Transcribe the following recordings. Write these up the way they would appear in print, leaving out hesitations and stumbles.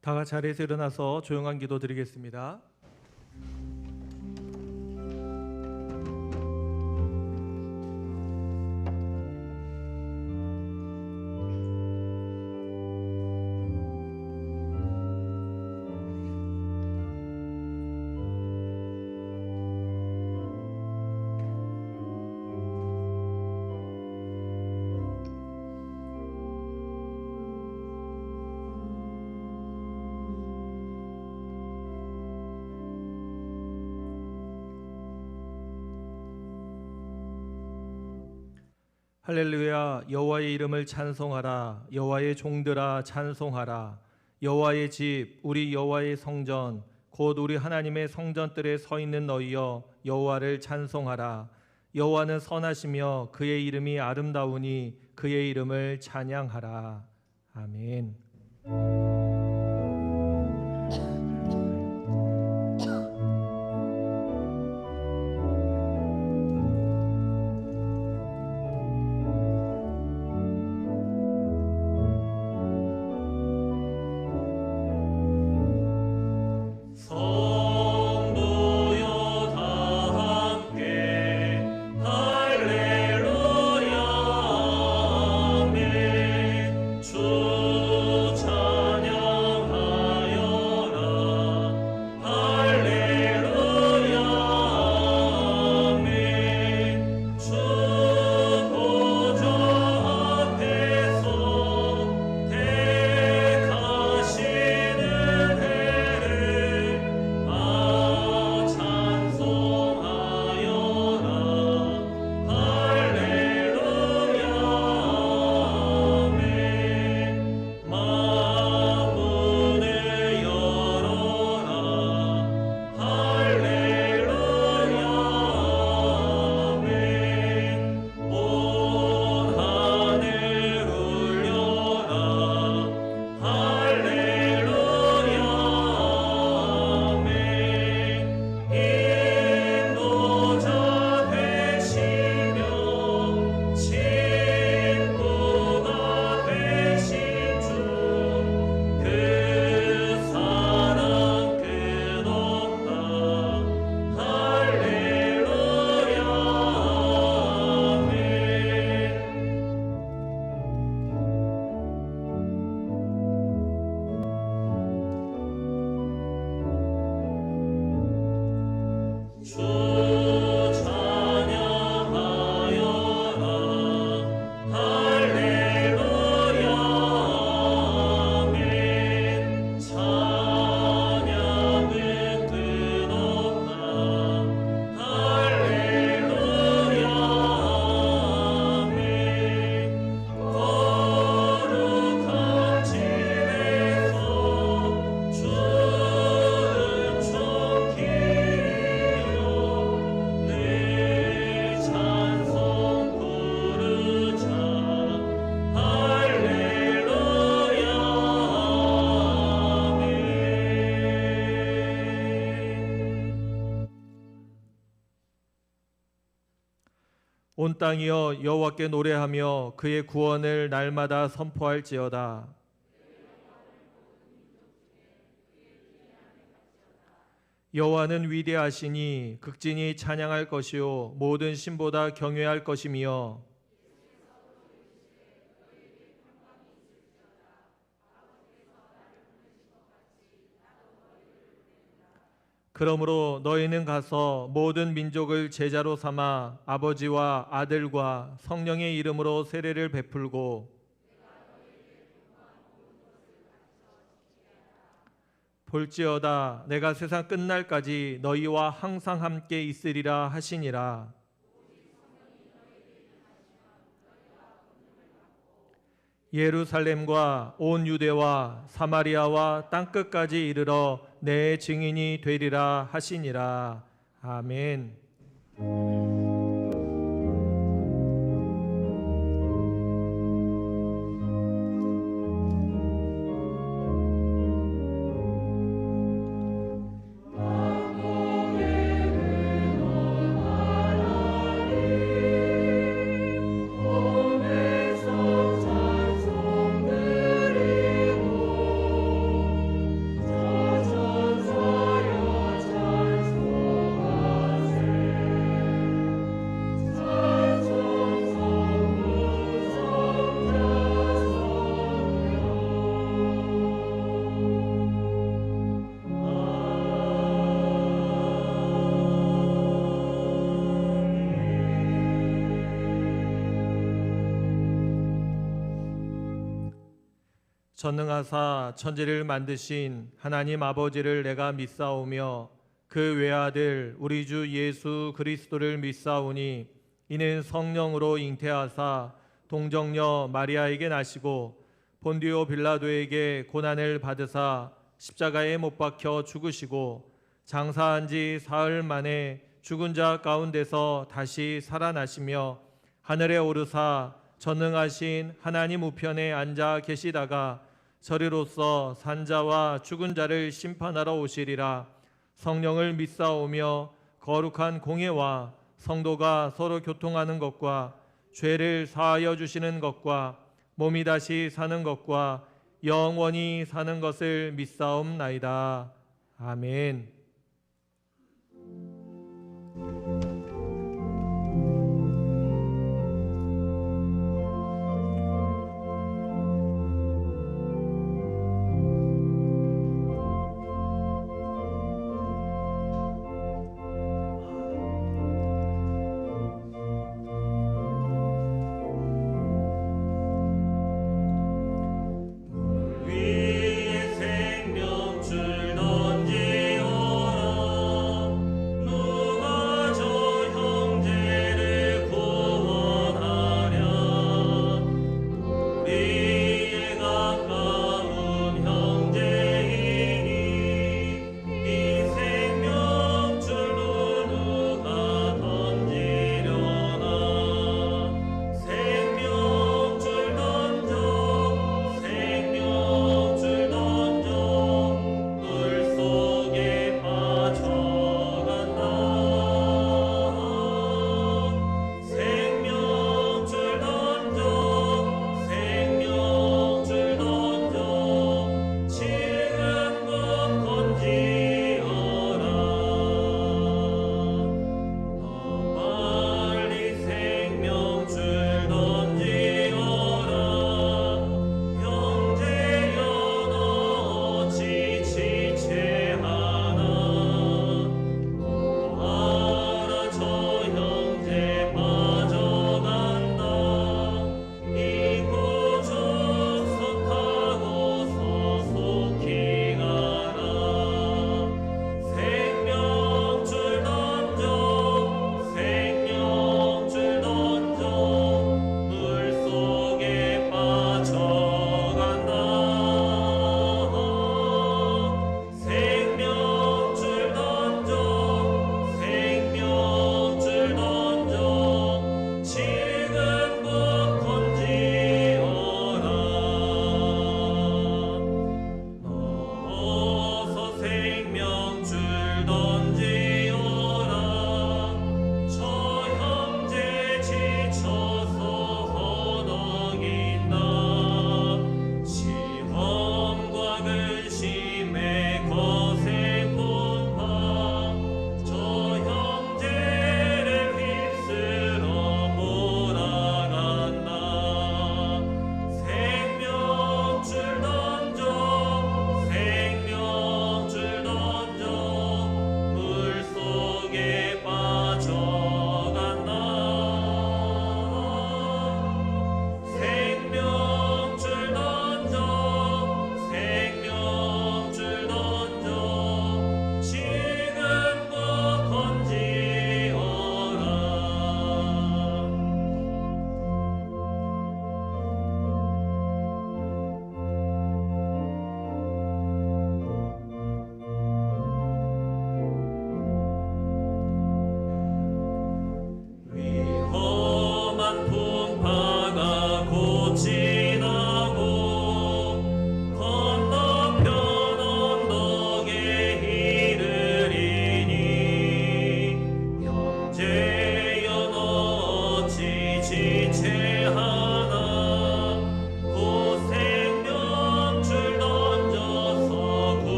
다 같이 자리에서 일어나서 조용한 기도 드리겠습니다. 할렐루야. 여호와의 이름을 찬송하라. 여호와의 종들아 찬송하라. 여호와의 집 우리 여호와의 성전 곧 우리 하나님의 성전들에 서 있는 너희여 여호와를 찬송하라. 여호와는 선하시며 그의 이름이 아름다우니 그의 이름을 찬양하라. 아멘. 온 땅이여 여호와께 노래하며 그의 구원을 날마다 선포할지어다. 여호와는 위대하시니 극진히 찬양할 것이요 모든 신보다 경외할 것이며 그러므로 너희는 가서 모든 민족을 제자로 삼아 아버지와 아들과 성령의 이름으로 세례를 베풀고 볼지어다 내가 세상 끝날까지 너희와 항상 함께 있으리라 하시니라. 예루살렘과 온 유대와 사마리아와 땅끝까지 이르러 내 증인이 되리라 하시니라. 아멘. 전능하사 천지를 만드신 하나님 아버지를 내가 믿사오며 그 외아들 우리 주 예수 그리스도를 믿사오니 이는 성령으로 잉태하사 동정녀 마리아에게 나시고 본디오 빌라도에게 고난을 받으사 십자가에 못 박혀 죽으시고 장사한 지 사흘 만에 죽은 자 가운데서 다시 살아나시며 하늘에 오르사 전능하신 하나님 우편에 앉아 계시다가 저리로서 산자와 죽은 자를 심판하러 오시리라. 성령을 믿사오며 거룩한 공예와 성도가 서로 교통하는 것과 죄를 사하여 주시는 것과 몸이 다시 사는 것과 영원히 사는 것을 믿사옵나이다. 아멘.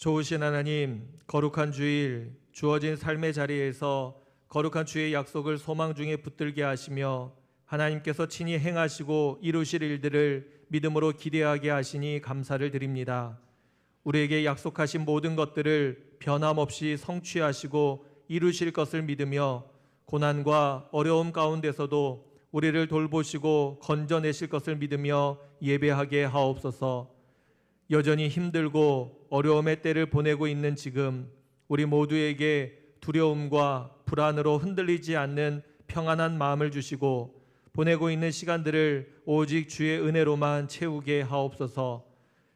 좋으신 하나님, 거룩한 주일 주어진 삶의 자리에서 거룩한 주의 약속을 소망 중에 붙들게 하시며 하나님께서 친히 행하시고 이루실 일들을 믿음으로 기대하게 하시니 감사를 드립니다. 우리에게 약속하신 모든 것들을 변함없이 성취하시고 이루실 것을 믿으며 고난과 어려움 가운데서도 우리를 돌보시고 건져내실 것을 믿으며 예배하게 하옵소서. 여전히 힘들고 어려움의 때를 보내고 있는 지금 우리 모두에게 두려움과 불안으로 흔들리지 않는 평안한 마음을 주시고 보내고 있는 시간들을 오직 주의 은혜로만 채우게 하옵소서.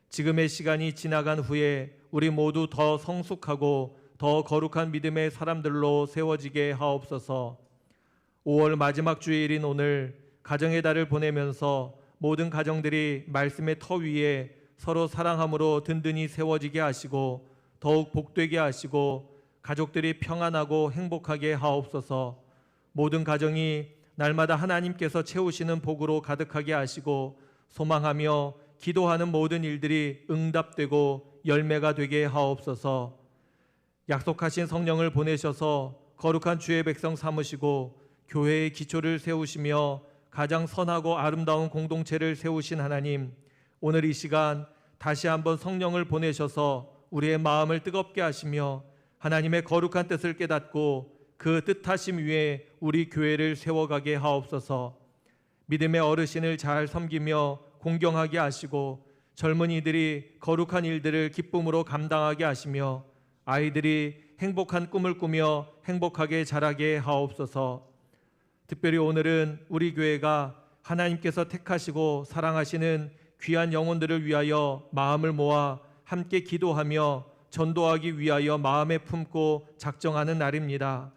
지금의 시간이 지나간 후에 우리 모두 더 성숙하고 더 거룩한 믿음의 사람들로 세워지게 하옵소서. 5월 마지막 주일인 오늘 가정의 달을 보내면서 모든 가정들이 말씀의 터 위에 서로 사랑함으로 든든히 세워지게 하시고 더욱 복되게 하시고 가족들이 평안하고 행복하게 하옵소서. 모든 가정이 날마다 하나님께서 채우시는 복으로 가득하게 하시고 소망하며 기도하는 모든 일들이 응답되고 열매가 되게 하옵소서. 약속하신 성령을 보내셔서 거룩한 주의 백성 삼으시고 교회의 기초를 세우시며 가장 선하고 아름다운 공동체를 세우신 하나님, 오늘 이 시간 다시 한번 성령을 보내셔서 우리의 마음을 뜨겁게 하시며 하나님의 거룩한 뜻을 깨닫고 그 뜻하심 위에 우리 교회를 세워가게 하옵소서. 믿음의 어르신을 잘 섬기며 공경하게 하시고 젊은이들이 거룩한 일들을 기쁨으로 감당하게 하시며 아이들이 행복한 꿈을 꾸며 행복하게 자라게 하옵소서. 특별히 오늘은 우리 교회가 하나님께서 택하시고 사랑하시는 귀한 영혼들을 위하여 마음을 모아 함께 기도하며 전도하기 위하여 마음에 품고 작정하는 날입니다.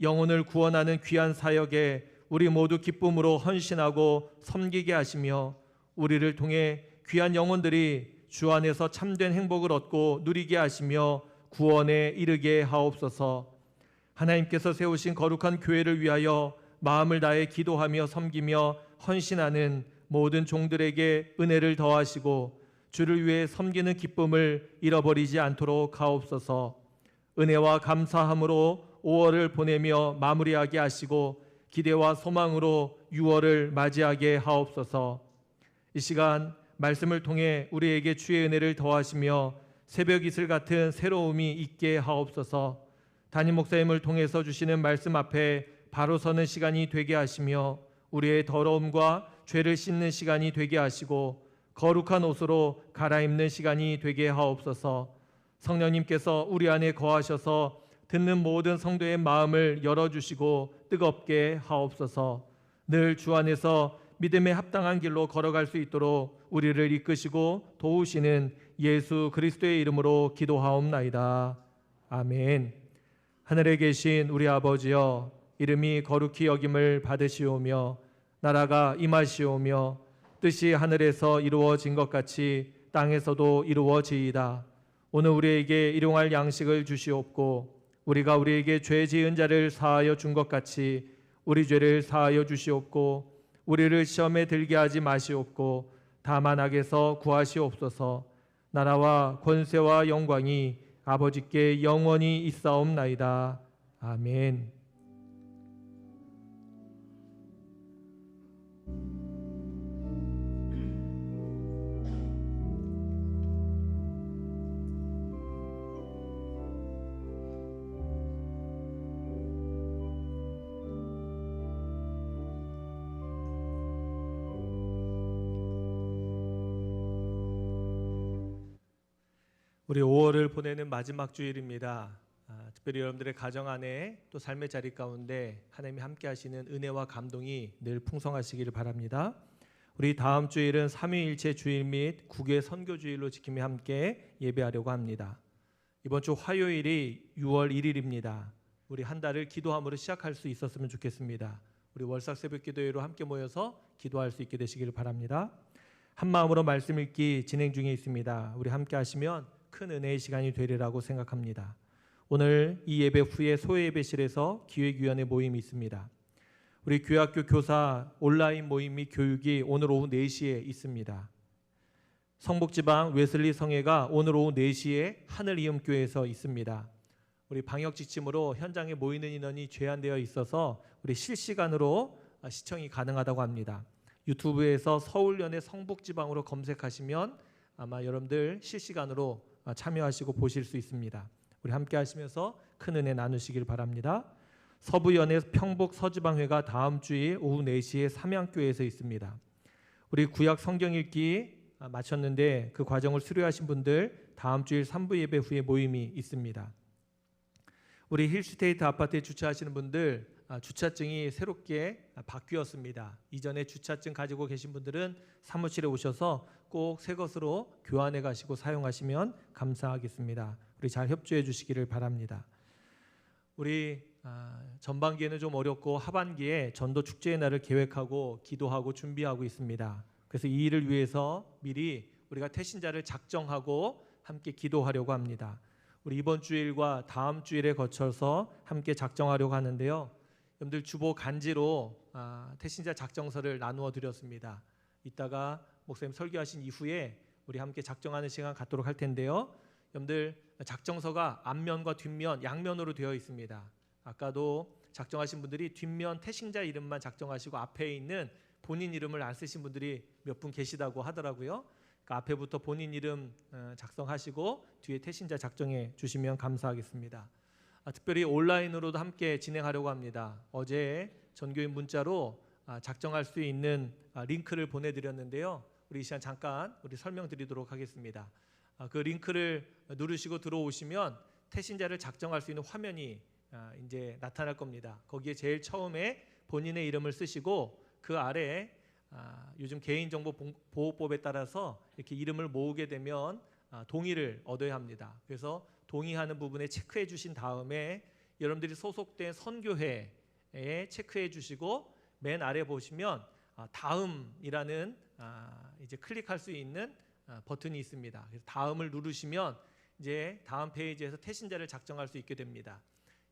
영혼을 구원하는 귀한 사역에 우리 모두 기쁨으로 헌신하고 섬기게 하시며 우리를 통해 귀한 영혼들이 주 안에서 참된 행복을 얻고 누리게 하시며 구원에 이르게 하옵소서. 하나님께서 세우신 거룩한 교회를 위하여 마음을 다해 기도하며 섬기며 헌신하는 모든 종들에게 은혜를 더하시고 주를 위해 섬기는 기쁨을 잃어버리지 않도록 하옵소서. 은혜와 감사함으로 5월을 보내며 마무리하게 하시고 기대와 소망으로 6월을 맞이하게 하옵소서. 이 시간 말씀을 통해 우리에게 주의 은혜를 더하시며 새벽 이슬 같은 새로움이 있게 하옵소서. 담임 목사님을 통해서 주시는 말씀 앞에 바로 서는 시간이 되게 하시며 우리의 더러움과 죄를 씻는 시간이 되게 하시고 거룩한 옷으로 갈아입는 시간이 되게 하옵소서. 성령님께서 우리 안에 거하셔서 듣는 모든 성도의 마음을 열어주시고 뜨겁게 하옵소서. 늘 주 안에서 믿음에 합당한 길로 걸어갈 수 있도록 우리를 이끄시고 도우시는 예수 그리스도의 이름으로 기도하옵나이다. 아멘. 하늘에 계신 우리 아버지여, 이름이 거룩히 여김을 받으시오며 나라가 임하시오며 뜻이 하늘에서 이루어진 것 같이 땅에서도 이루어지이다. 오늘 우리에게 일용할 양식을 주시옵고 우리가 우리에게 죄 지은 자를 사하여 준 것 같이 우리 죄를 사하여 주시옵고 우리를 시험에 들게 하지 마시옵고 다만 악에서 구하시옵소서. 나라와 권세와 영광이 아버지께 영원히 있사옵나이다. 아멘. 우리 5월을 보내는 마지막 주일입니다. 특별히 여러분들의 가정 안에 또 삶의 자리 가운데 하나님이 함께 하시는 은혜와 감동이 늘 풍성하시기를 바랍니다. 우리 다음 주일은 삼위일체 주일 및 국외 선교 주일로 지키며 함께 예배하려고 합니다. 이번 주 화요일이 6월 1일입니다. 우리 한 달을 기도함으로 시작할 수 있었으면 좋겠습니다. 우리 월삭 새벽 기도회로 함께 모여서 기도할 수 있게 되시기를 바랍니다. 한 마음으로 말씀 읽기 진행 중에 있습니다. 우리 함께 하시면 큰 은혜의 시간이 되리라고 생각합니다. 오늘 이 예배 후에 소예배실에서 기획위원회 모임이 있습니다. 우리 교회학교 교사 온라인 모임 및 교육이 오늘 오후 4시에 있습니다. 성북지방 웨슬리 성회가 오늘 오후 4시에 하늘이음교회에서 있습니다. 우리 방역 지침으로 현장에 모이는 인원이 제한되어 있어서 우리 실시간으로 시청이 가능하다고 합니다. 유튜브에서 서울연의 성북지방으로 검색하시면 아마 여러분들 실시간으로 참여하시고 보실 수 있습니다. 우리 함께 하시면서 큰 은혜 나누시길 바랍니다. 서부연의 평북 서지방회가 다음 주일 오후 4시에 삼양교회에서 있습니다. 우리 구약 성경 읽기 마쳤는데 그 과정을 수료하신 분들 다음 주일 3부 예배 후에 모임이 있습니다. 우리 힐스테이트 아파트에 주차하시는 분들 주차증이 새롭게 바뀌었습니다. 이전에 주차증 가지고 계신 분들은 사무실에 오셔서 꼭 새 것으로 교환해 가시고 사용하시면 감사하겠습니다. 우리 잘 협조해 주시기를 바랍니다. 우리 전반기에는 좀 어렵고 하반기에 전도 축제의 날을 계획하고 기도하고 준비하고 있습니다. 그래서 이 일을 위해서 미리 우리가 태신자를 작정하고 함께 기도하려고 합니다. 우리 이번 주일과 다음 주일에 거쳐서 함께 작정하려고 하는데요. 여러분들 주보 간지로 태신자 작정서를 나누어 드렸습니다. 이따가 목사님 설교하신 이후에 우리 함께 작정하는 시간 갖도록 할 텐데요. 여러분들 작정서가 앞면과 뒷면 양면으로 되어 있습니다. 아까도 작정하신 분들이 뒷면 태신자 이름만 작정하시고 앞에 있는 본인 이름을 안 쓰신 분들이 몇 분 계시다고 하더라고요. 그러니까 앞에부터 본인 이름 작성하시고 뒤에 태신자 작정해 주시면 감사하겠습니다. 특별히 온라인으로도 함께 진행하려고 합니다. 어제 전교인 문자로 작정할 수 있는 링크를 보내드렸는데요. 우리 이 시간 잠깐 우리 설명드리도록 하겠습니다. 그 링크를 누르시고 들어오시면 태신자를 작정할 수 있는 화면이 이제 나타날 겁니다. 거기에 제일 처음에 본인의 이름을 쓰시고 그 아래에 요즘 개인정보보호법에 따라서 이렇게 이름을 모으게 되면 동의를 얻어야 합니다. 그래서 동의하는 부분에 체크해 주신 다음에 여러분들이 소속된 선교회에 체크해 주시고 맨 아래 보시면 다음이라는 이제 클릭할 수 있는 버튼이 있습니다. 그래서 다음을 누르시면 이제 다음 페이지에서 태신자를 작정할 수 있게 됩니다.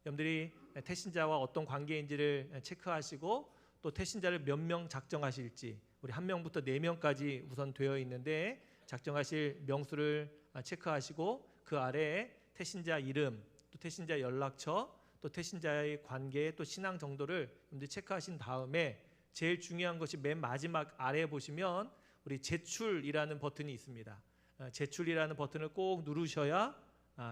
여러분들이 태신자와 어떤 관계인지를 체크하시고 또 태신자를 몇 명 작정하실지 우리 1명부터 4명까지 우선 되어 있는데 작정하실 명수를 체크하시고 그 아래에 태신자 이름, 또 태신자 연락처, 또 태신자의 관계, 또 신앙 정도를 여러분들이 체크하신 다음에 제일 중요한 것이 맨 마지막 아래에 보시면 우리 제출이라는 버튼이 있습니다. 제출이라는 버튼을 꼭 누르셔야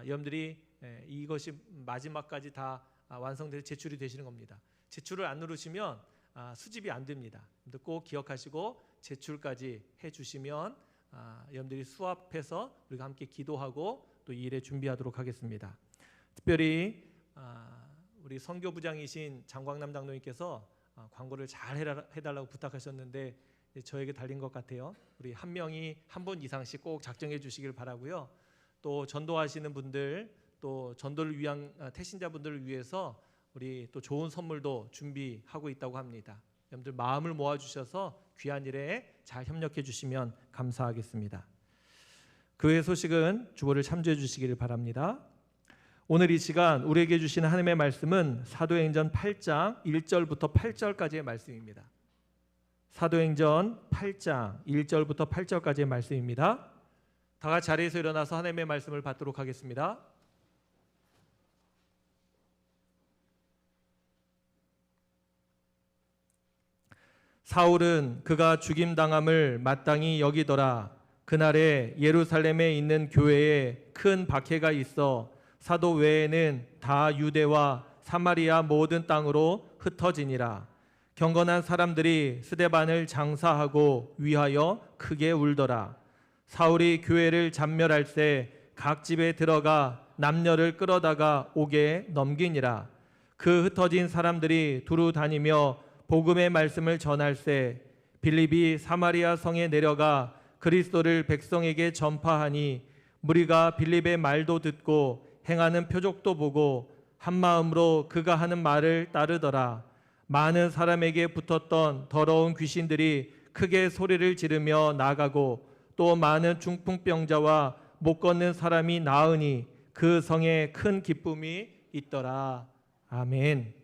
여러분들이 이것이 마지막까지 다 완성돼서 제출이 되시는 겁니다. 제출을 안 누르시면 수집이 안 됩니다. 꼭 기억하시고 제출까지 해주시면 여러분들이 수합해서 우리가 함께 기도하고 또 이 일에 준비하도록 하겠습니다. 특별히 우리 선교부장이신 장광남 장로님께서 광고를 잘 해달라고 부탁하셨는데 저에게 달린 것 같아요. 우리 한 명이 한 분 이상씩 꼭 작정해 주시길 바라고요. 또 전도하시는 분들 또 전도를 위한 태신자분들을 위해서 우리 또 좋은 선물도 준비하고 있다고 합니다. 여러분들 마음을 모아주셔서 귀한 일에 잘 협력해 주시면 감사하겠습니다. 교회 소식은 주보를 참조해 주시기를 바랍니다. 오늘 이 시간 우리에게 주시는 하나님의 말씀은 사도행전 8장 1절부터 8절까지의 말씀입니다. 사도행전 8장 1절부터 8절까지의 말씀입니다. 다 같이 자리에서 일어나서 하나님의 말씀을 받도록 하겠습니다. 사울은 그가 죽임당함을 마땅히 여기더라. 그날에 예루살렘에 있는 교회에 큰 박해가 있어 사도 외에는 다 유대와 사마리아 모든 땅으로 흩어지니라. 경건한 사람들이 스데반을 장사하고 위하여 크게 울더라. 사울이 교회를 잔멸할 때 각 집에 들어가 남녀를 끌어다가 옥에 넘기니라. 그 흩어진 사람들이 두루 다니며 복음의 말씀을 전할세 빌립이 사마리아 성에 내려가 그리스도를 백성에게 전파하니 무리가 빌립의 말도 듣고 행하는 표적도 보고 한 마음으로 그가 하는 말을 따르더라. 많은 사람에게 붙었던 더러운 귀신들이 크게 소리를 지르며 나가고 또 많은 중풍병자와 못 걷는 사람이 나으니 그 성에 큰 기쁨이 있더라. 아멘.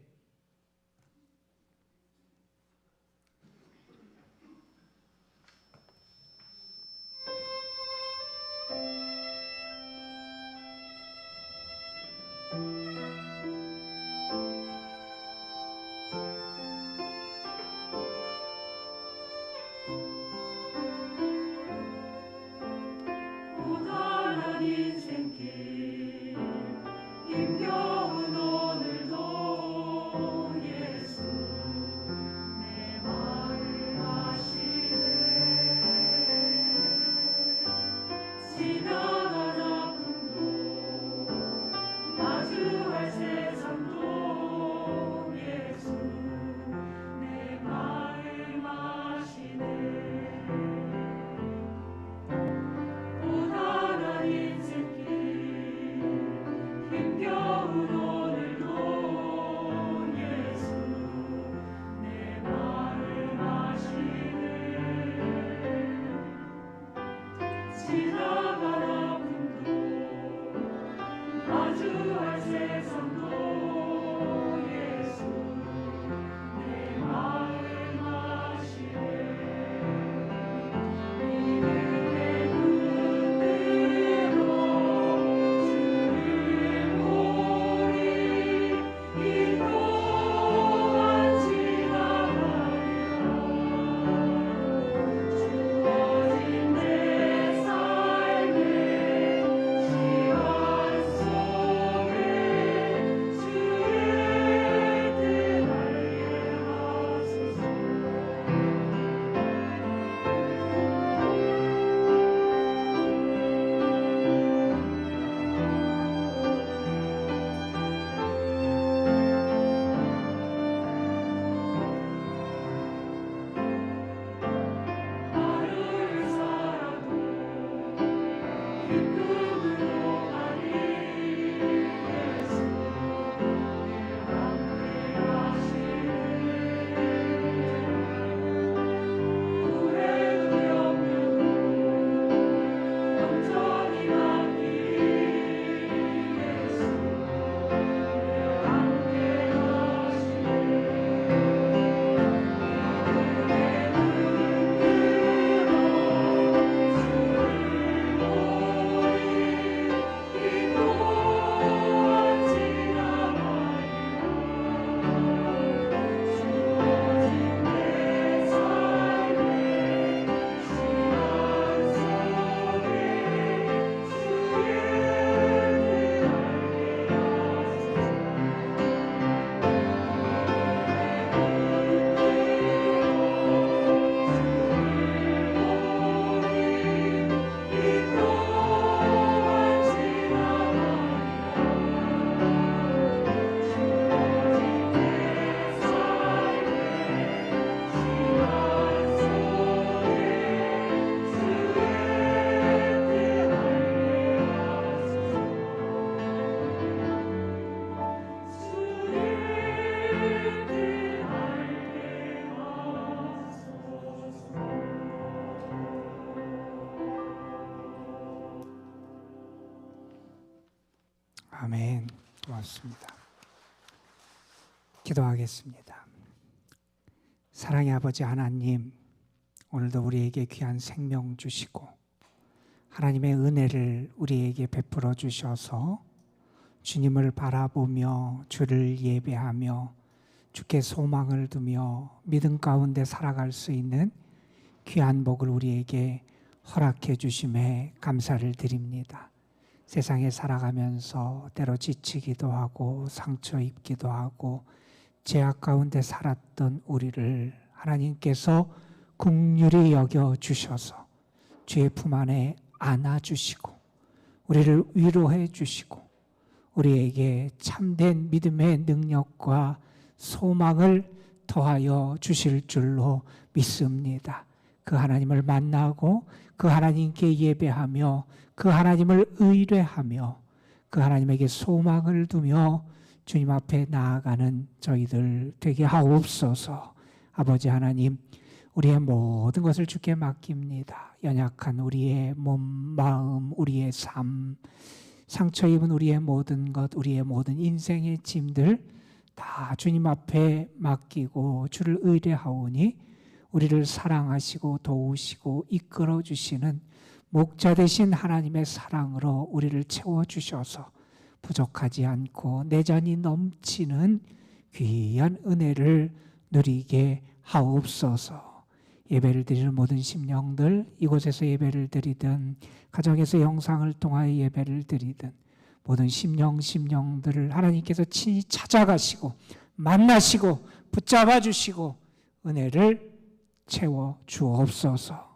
고맙습니다. 기도하겠습니다. 사랑의 아버지 하나님, 오늘도 우리에게 귀한 생명 주시고 하나님의 은혜를 우리에게 베풀어 주셔서 주님을 바라보며 주를 예배하며 주께 소망을 두며 믿음 가운데 살아갈 수 있는 귀한 복을 우리에게 허락해 주심에 감사를 드립니다. 세상에 살아가면서 때로 지치기도 하고 상처 입기도 하고 죄악 가운데 살았던 우리를 하나님께서 긍휼히 여겨 주셔서 주의 품 안에 안아주시고 우리를 위로해 주시고 우리에게 참된 믿음의 능력과 소망을 더하여 주실 줄로 믿습니다. 그 하나님을 만나고 그 하나님께 예배하며 그 하나님을 의뢰하며 그 하나님에게 소망을 두며 주님 앞에 나아가는 저희들 되게 하옵소서. 아버지 하나님, 우리의 모든 것을 주께 맡깁니다. 연약한 우리의 몸, 마음, 우리의 삶, 상처 입은 우리의 모든 것, 우리의 모든 인생의 짐들 다 주님 앞에 맡기고 주를 의뢰하오니 우리를 사랑하시고 도우시고 이끌어 주시는 목자 되신 하나님의 사랑으로 우리를 채워주셔서 부족하지 않고 내전이 넘치는 귀한 은혜를 누리게 하옵소서. 예배를 드리는 모든 심령들, 이곳에서 예배를 드리든 가정에서 영상을 통하여 예배를 드리든 모든 심령들을 하나님께서 친히 찾아가시고 만나시고 붙잡아 주시고 은혜를 채워 주옵소서.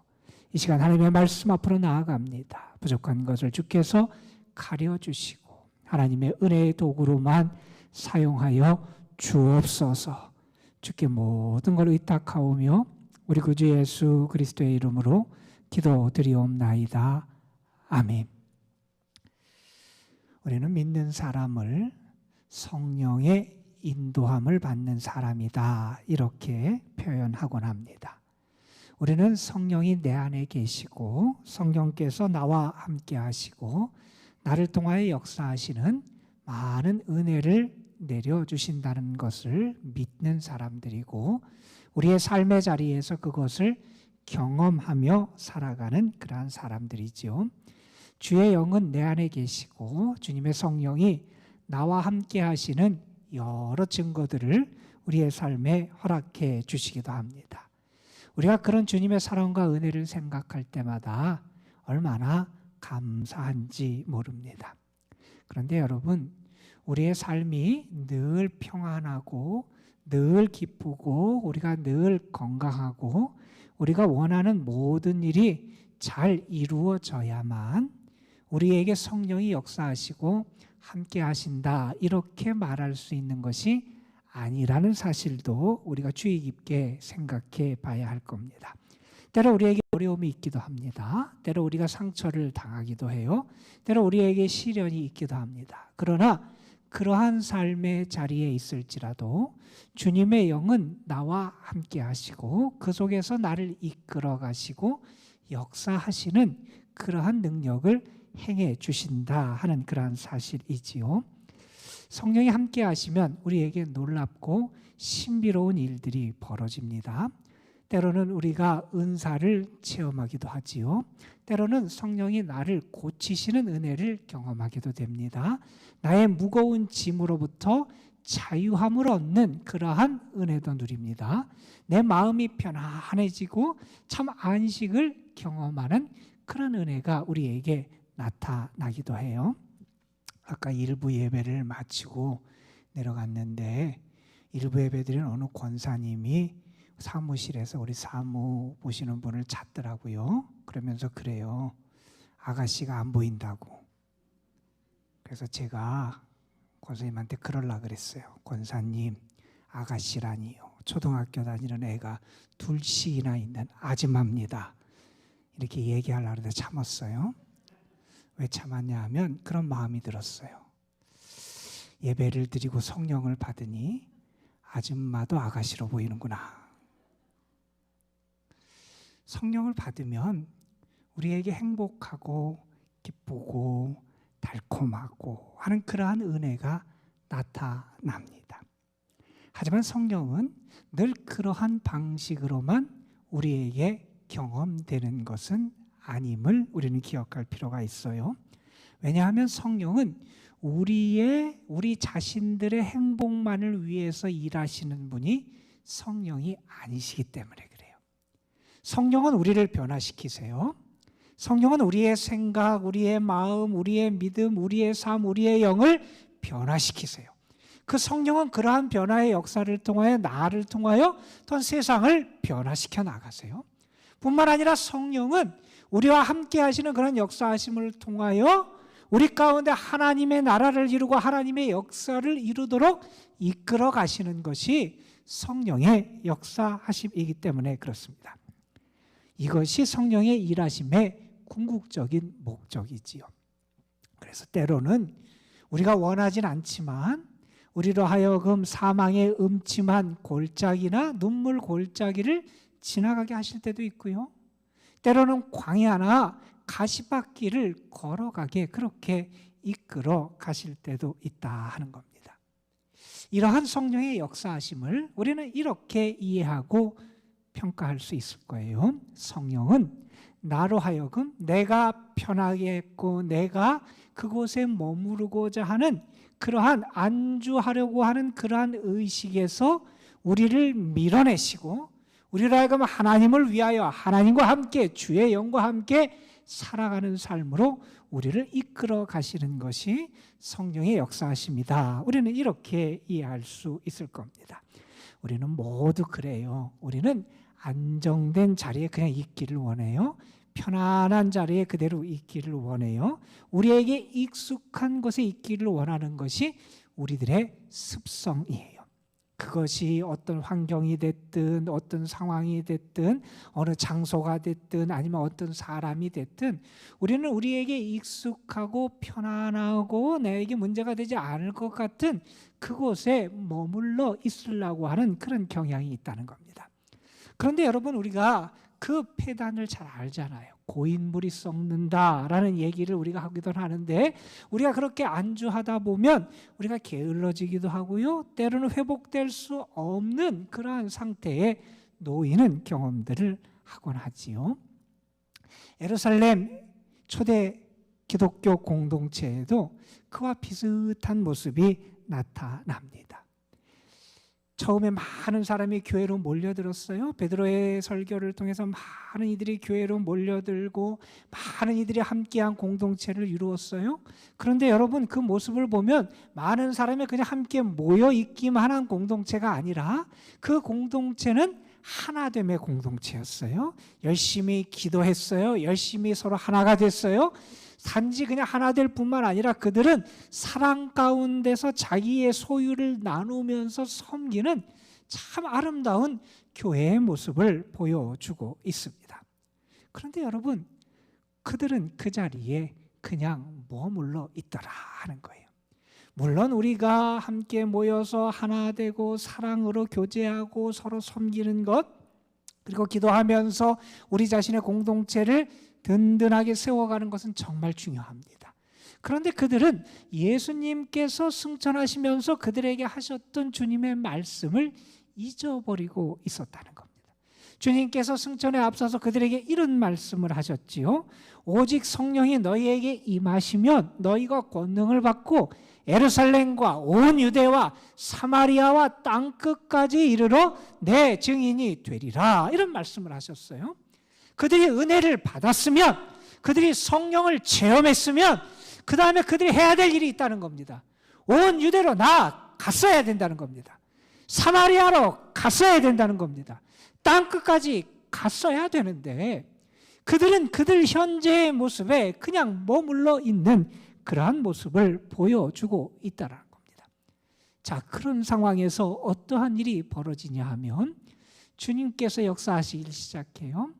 이 시간 하나님의 말씀 앞으로 나아갑니다. 부족한 것을 주께서 가려주시고 하나님의 은혜의 도구로만 사용하여 주옵소서. 주께 모든 걸 의탁하오며 우리 구주 예수 그리스도의 이름으로 기도드리옵나이다. 아멘. 우리는 믿는 사람을 성령의 인도함을 받는 사람이다, 이렇게 표현하곤 합니다. 우리는 성령이 내 안에 계시고 성령께서 나와 함께 하시고 나를 통하여 역사하시는 많은 은혜를 내려주신다는 것을 믿는 사람들이고 우리의 삶의 자리에서 그것을 경험하며 살아가는 그러한 사람들이죠. 주의 영은 내 안에 계시고 주님의 성령이 나와 함께 하시는 여러 증거들을 우리의 삶에 허락해 주시기도 합니다. 우리가 그런 주님의 사랑과 은혜를 생각할 때마다 얼마나 감사한지 모릅니다. 그런데 여러분, 우리의 삶이 늘 평안하고 늘 기쁘고 우리가 늘 건강하고 우리가 원하는 모든 일이 잘 이루어져야만 우리에게 성령이 역사하시고 함께 하신다, 이렇게 말할 수 있는 것이 아니라는 사실도 우리가 주의 깊게 생각해 봐야 할 겁니다. 때로 우리에게 어려움이 있기도 합니다. 때로 우리가 상처를 당하기도 해요. 때로 우리에게 시련이 있기도 합니다. 그러나 그러한 삶의 자리에 있을지라도 주님의 영은 나와 함께 하시고 그 속에서 나를 이끌어 가시고 역사하시는 그러한 능력을 행해 주신다 하는 그러한 사실이지요. 성령이 함께 하시면 우리에게 놀랍고 신비로운 일들이 벌어집니다. 때로는 우리가 은사를 체험하기도 하지요. 때로는 성령이 나를 고치시는 은혜를 경험하기도 됩니다. 나의 무거운 짐으로부터 자유함을 얻는 그러한 은혜도 누립니다. 내 마음이 편안해지고 참 안식을 경험하는 그런 은혜가 우리에게 나타나기도 해요. 아까 일부 예배를 마치고 내려갔는데 일부 예배드린 어느 권사님이 사무실에서 우리 사무 보시는 분을 찾더라고요. 그러면서 그래요. 아가씨가 안 보인다고. 그래서 제가 권사님한테 그러려고 그랬어요. 권사님, 아가씨라니요. 초등학교 다니는 애가 둘씩이나 있는 아줌마입니다. 이렇게 얘기하려고 하는데 참았어요. 왜 참았냐 하면 그런 마음이 들었어요. 예배를 드리고 성령을 받으니 아줌마도 아가씨로 보이는구나. 성령을 받으면 우리에게 행복하고 기쁘고 달콤하고 하는 그러한 은혜가 나타납니다. 하지만 성령은 늘 그러한 방식으로만 우리에게 경험되는 것은 아님을 우리는 기억할 필요가 있어요. 왜냐하면 성령은 우리 자신들의 행복만을 위해서 일하시는 분이 성령이 아니시기 때문에 그래요. 성령은 우리를 변화시키세요. 성령은 우리의 생각, 우리의 마음, 우리의 믿음, 우리의 삶, 우리의 영을 변화시키세요. 그 성령은 그러한 변화의 역사를 통하여 나를 통하여 또한 세상을 변화시켜 나가세요. 뿐만 아니라 성령은 우리와 함께 하시는 그런 역사하심을 통하여 우리 가운데 하나님의 나라를 이루고 하나님의 역사를 이루도록 이끌어 가시는 것이 성령의 역사하심이기 때문에 그렇습니다. 이것이 성령의 일하심의 궁극적인 목적이지요. 그래서 때로는 우리가 원하진 않지만 우리로 하여금 사망의 음침한 골짜기나 눈물 골짜기를 지나가게 하실 때도 있고요. 때로는 광야나 가시밭길을 걸어가게 그렇게 이끌어 가실 때도 있다 하는 겁니다. 이러한 성령의 역사하심을 우리는 이렇게 이해하고 평가할 수 있을 거예요. 성령은 나로 하여금 내가 편하게 했고 내가 그곳에 머무르고자 하는 그러한 안주하려고 하는 그러한 의식에서 우리를 밀어내시고 우리로 하여금 하나님을 위하여 하나님과 함께 주의 영과 함께 살아가는 삶으로 우리를 이끌어 가시는 것이 성령의 역사하심이다. 우리는 이렇게 이해할 수 있을 겁니다. 우리는 모두 그래요. 우리는 안정된 자리에 그냥 있기를 원해요. 편안한 자리에 그대로 있기를 원해요. 우리에게 익숙한 곳에 있기를 원하는 것이 우리들의 습성이에요. 그것이 어떤 환경이 됐든 어떤 상황이 됐든 어느 장소가 됐든 아니면 어떤 사람이 됐든 우리는 우리에게 익숙하고 편안하고 나에게 문제가 되지 않을 것 같은 그곳에 머물러 있으려고 하는 그런 경향이 있다는 겁니다. 그런데 여러분 우리가 그 폐단을 잘 알잖아요. 고인물이 썩는다라는 얘기를 우리가 하기도 하는데 우리가 그렇게 안주하다 보면 우리가 게을러지기도 하고요. 때로는 회복될 수 없는 그러한 상태에 놓이는 경험들을 하곤 하지요. 예루살렘 초대 기독교 공동체에도 그와 비슷한 모습이 나타납니다. 처음에 많은 사람이 교회로 몰려들었어요. 베드로의 설교를 통해서 많은 이들이 교회로 몰려들고 많은 이들이 함께한 공동체를 이루었어요. 그런데 여러분 그 모습을 보면 많은 사람이 그냥 함께 모여 있기만 한 공동체가 아니라 그 공동체는 하나됨의 공동체였어요. 열심히 기도했어요. 열심히 서로 하나가 됐어요. 단지 그냥 하나 될 뿐만 아니라 그들은 사랑 가운데서 자기의 소유를 나누면서 섬기는 참 아름다운 교회의 모습을 보여주고 있습니다. 그런데 여러분 그들은 그 자리에 그냥 머물러 있더라 하는 거예요. 물론 우리가 함께 모여서 하나 되고 사랑으로 교제하고 서로 섬기는 것 그리고 기도하면서 우리 자신의 공동체를 든든하게 세워가는 것은 정말 중요합니다. 그런데 그들은 예수님께서 승천하시면서 그들에게 하셨던 주님의 말씀을 잊어버리고 있었다는 겁니다. 주님께서 승천에 앞서서 그들에게 이런 말씀을 하셨지요. 오직 성령이 너희에게 임하시면 너희가 권능을 받고 예루살렘과 온 유대와 사마리아와 땅끝까지 이르러 내 증인이 되리라. 이런 말씀을 하셨어요. 그들이 은혜를 받았으면 그들이 성령을 체험했으면 그 다음에 그들이 해야 될 일이 있다는 겁니다. 온 유대로 나갔어야 된다는 겁니다. 사마리아로 갔어야 된다는 겁니다. 땅끝까지 갔어야 되는데 그들은 그들 현재의 모습에 그냥 머물러 있는 그러한 모습을 보여주고 있다는 겁니다. 자, 그런 상황에서 어떠한 일이 벌어지냐 하면 주님께서 역사하시기 시작해요.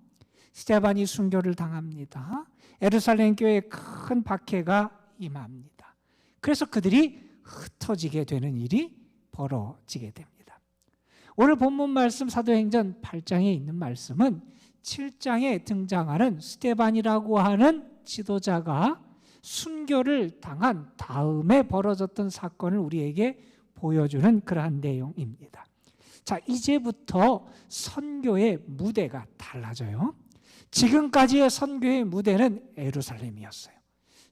스데반이 순교를 당합니다. 예루살렘 교회에 큰 박해가 임합니다. 그래서 그들이 흩어지게 되는 일이 벌어지게 됩니다. 오늘 본문 말씀 사도행전 8장에 있는 말씀은 7장에 등장하는 스데반이라고 하는 지도자가 순교를 당한 다음에 벌어졌던 사건을 우리에게 보여주는 그러한 내용입니다. 자, 이제부터 선교의 무대가 달라져요. 지금까지의 선교의 무대는 예루살렘이었어요.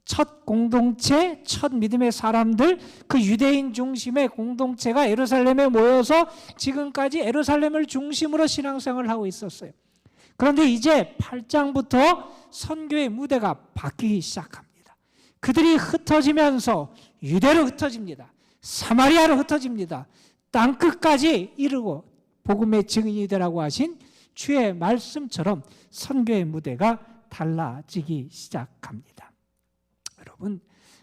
첫 공동체, 첫 믿음의 사람들, 그 유대인 중심의 공동체가 예루살렘에 모여서 지금까지 예루살렘을 중심으로 신앙생활을 하고 있었어요. 그런데 이제 8장부터 선교의 무대가 바뀌기 시작합니다. 그들이 흩어지면서 유대로 흩어집니다. 사마리아로 흩어집니다. 땅끝까지 이르고 복음의 증인이 되라고 하신 주의 말씀처럼 선교의 무대가 달라지기 시작합니다. 여러분,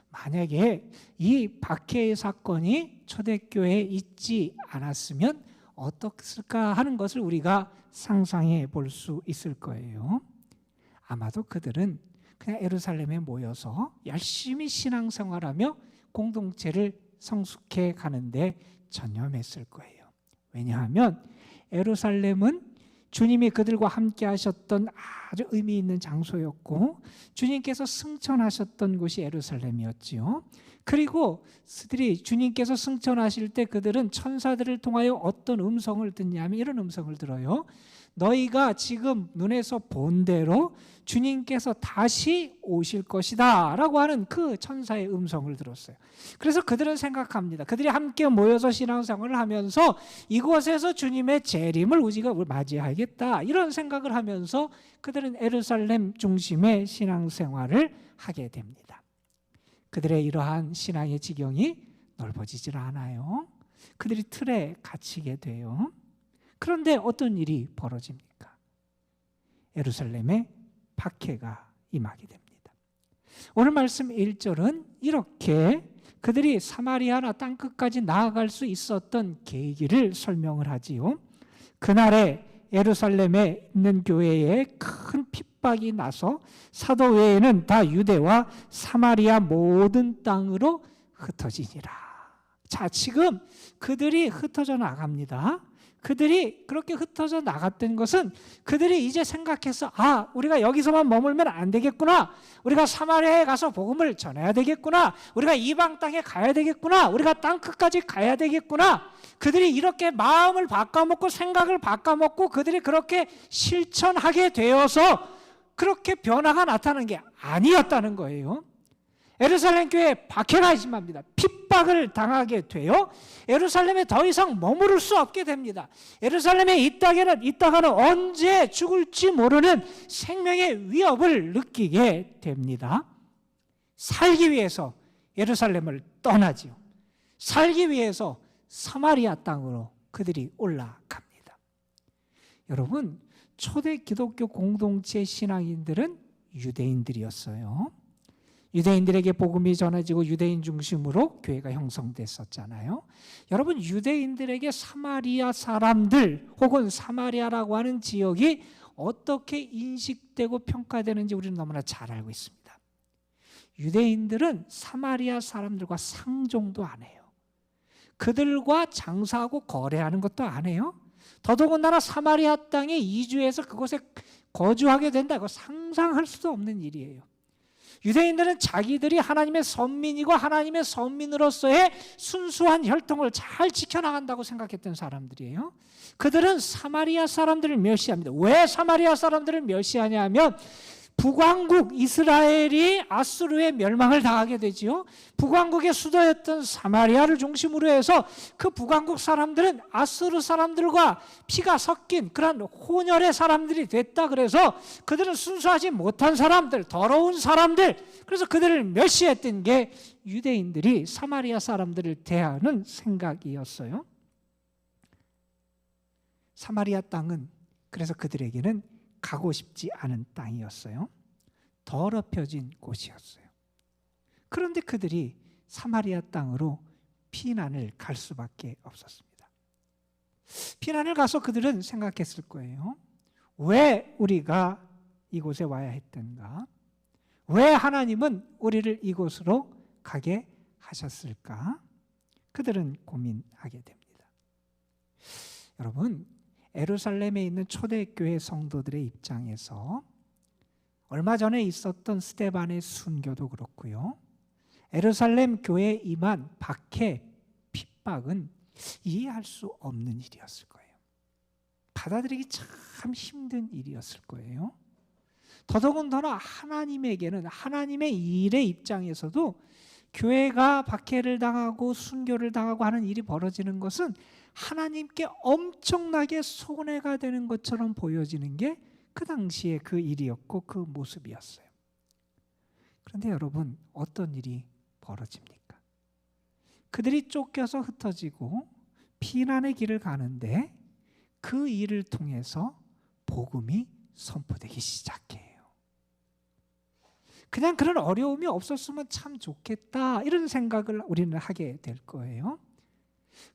만약에 이 박해의 사건이 초대교회에 있지 않았으면 어떻을까 하는 것을 우리가 상상해 볼 수 있을 거예요. 아마도 그들은 그냥 예루살렘에 모여서 열심히 신앙생활하며 공동체를 성숙해 가는데 전념했을 거예요. 왜냐하면 예루살렘은 주님이 그들과 함께 하셨던 아주 의미 있는 장소였고 주님께서 승천하셨던 곳이 예루살렘이었지요. 그리고 그들이 주님께서 승천하실 때 그들은 천사들을 통하여 어떤 음성을 듣냐면 이런 음성을 들어요. 너희가 지금 눈에서 본 대로 주님께서 다시 오실 것이다 라고 하는 그 천사의 음성을 들었어요. 그래서 그들은 생각합니다. 그들이 함께 모여서 신앙생활을 하면서 이곳에서 주님의 재림을 우리가 맞이하겠다 이런 생각을 하면서 그들은 예루살렘 중심의 신앙생활을 하게 됩니다. 그들의 이러한 신앙의 지경이 넓어지질 않아요. 그들이 틀에 갇히게 돼요. 그런데 어떤 일이 벌어집니까? 예루살렘에 박해가 임하게 됩니다. 오늘 말씀 1절은 이렇게 그들이 사마리아나 땅끝까지 나아갈 수 있었던 계기를 설명을 하지요. 그날에 예루살렘에 있는 교회에 큰 핍박이 나서 사도 외에는 다 유대와 사마리아 모든 땅으로 흩어지니라. 자, 지금 그들이 흩어져 나갑니다. 그들이 그렇게 흩어져 나갔던 것은 그들이 이제 생각해서 우리가 여기서만 머물면 안 되겠구나. 우리가 사마리아에 가서 복음을 전해야 되겠구나. 우리가 이방 땅에 가야 되겠구나. 우리가 땅끝까지 가야 되겠구나. 그들이 이렇게 마음을 바꿔먹고 생각을 바꿔먹고 그들이 그렇게 실천하게 되어서 그렇게 변화가 나타나는 게 아니었다는 거예요. 예루살렘 교회에 박해가 임합니다. 핍박을 당하게 돼요. 예루살렘에 더 이상 머무를 수 없게 됩니다. 예루살렘에 있다가는 언제 죽을지 모르는 생명의 위협을 느끼게 됩니다. 살기 위해서 예루살렘을 떠나지요. 살기 위해서 사마리아 땅으로 그들이 올라갑니다. 여러분, 초대 기독교 공동체 신앙인들은 유대인들이었어요. 유대인들에게 복음이 전해지고 유대인 중심으로 교회가 형성됐었잖아요. 여러분, 유대인들에게 사마리아 사람들 혹은 사마리아라고 하는 지역이 어떻게 인식되고 평가되는지 우리는 너무나 잘 알고 있습니다. 유대인들은 사마리아 사람들과 상종도 안 해요. 그들과 장사하고 거래하는 것도 안 해요. 더더군다나 사마리아 땅에 이주해서 그곳에 거주하게 된다. 이거 상상할 수도 없는 일이에요. 유대인들은 자기들이 하나님의 선민이고 하나님의 선민으로서의 순수한 혈통을 잘 지켜나간다고 생각했던 사람들이에요. 그들은 사마리아 사람들을 멸시합니다. 왜 사마리아 사람들을 멸시하냐면 북왕국 이스라엘이 아수르의 멸망을 당하게 되지요. 북왕국의 수도였던 사마리아를 중심으로 해서 그 북왕국 사람들은 아수르 사람들과 피가 섞인 그런 혼혈의 사람들이 됐다. 그래서 그들은 순수하지 못한 사람들, 더러운 사람들, 그래서 그들을 멸시했던 게 유대인들이 사마리아 사람들을 대하는 생각이었어요. 사마리아 땅은 그래서 그들에게는 가고 싶지 않은 땅이었어요. 더럽혀진 곳이었어요. 그런데 그들이 사마리아 땅으로 피난을 갈 수밖에 없었습니다. 피난을 가서 그들은 생각했을 거예요. 왜 우리가 이곳에 와야 했던가? 왜 하나님은 우리를 이곳으로 가게 하셨을까? 그들은 고민하게 됩니다. 여러분, 예루살렘에 있는 초대교회 성도들의 입장에서 얼마 전에 있었던 스데반의 순교도 그렇고요. 예루살렘 교회에 임한 박해, 핍박은 이해할 수 없는 일이었을 거예요. 받아들이기 참 힘든 일이었을 거예요. 더더군다나 하나님에게는 하나님의 일의 입장에서도 교회가 박해를 당하고 순교를 당하고 하는 일이 벌어지는 것은 하나님께 엄청나게 손해가 되는 것처럼 보여지는 게 그 당시에 그 일이었고 그 모습이었어요. 그런데 여러분, 어떤 일이 벌어집니까? 그들이 쫓겨서 흩어지고 피난의 길을 가는데 그 일을 통해서 복음이 선포되기 시작해요. 그냥 그런 어려움이 없었으면 참 좋겠다, 이런 생각을 우리는 하게 될 거예요.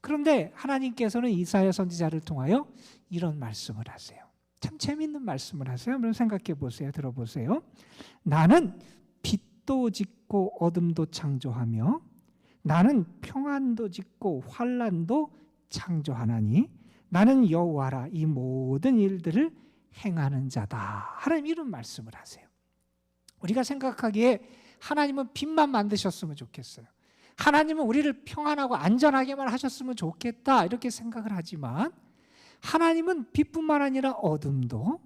그런데 하나님께서는 이사야 선지자를 통하여 이런 말씀을 하세요. 참 재미있는 말씀을 하세요. 한번 생각해 보세요. 들어보세요. 나는 빛도 짓고 어둠도 창조하며 나는 평안도 짓고 환난도 창조하나니 나는 여호와라, 이 모든 일들을 행하는 자다. 하나님 이런 말씀을 하세요. 우리가 생각하기에 하나님은 빛만 만드셨으면 좋겠어요. 하나님은 우리를 평안하고 안전하게만 하셨으면 좋겠다, 이렇게 생각을 하지만 하나님은 빛뿐만 아니라 어둠도,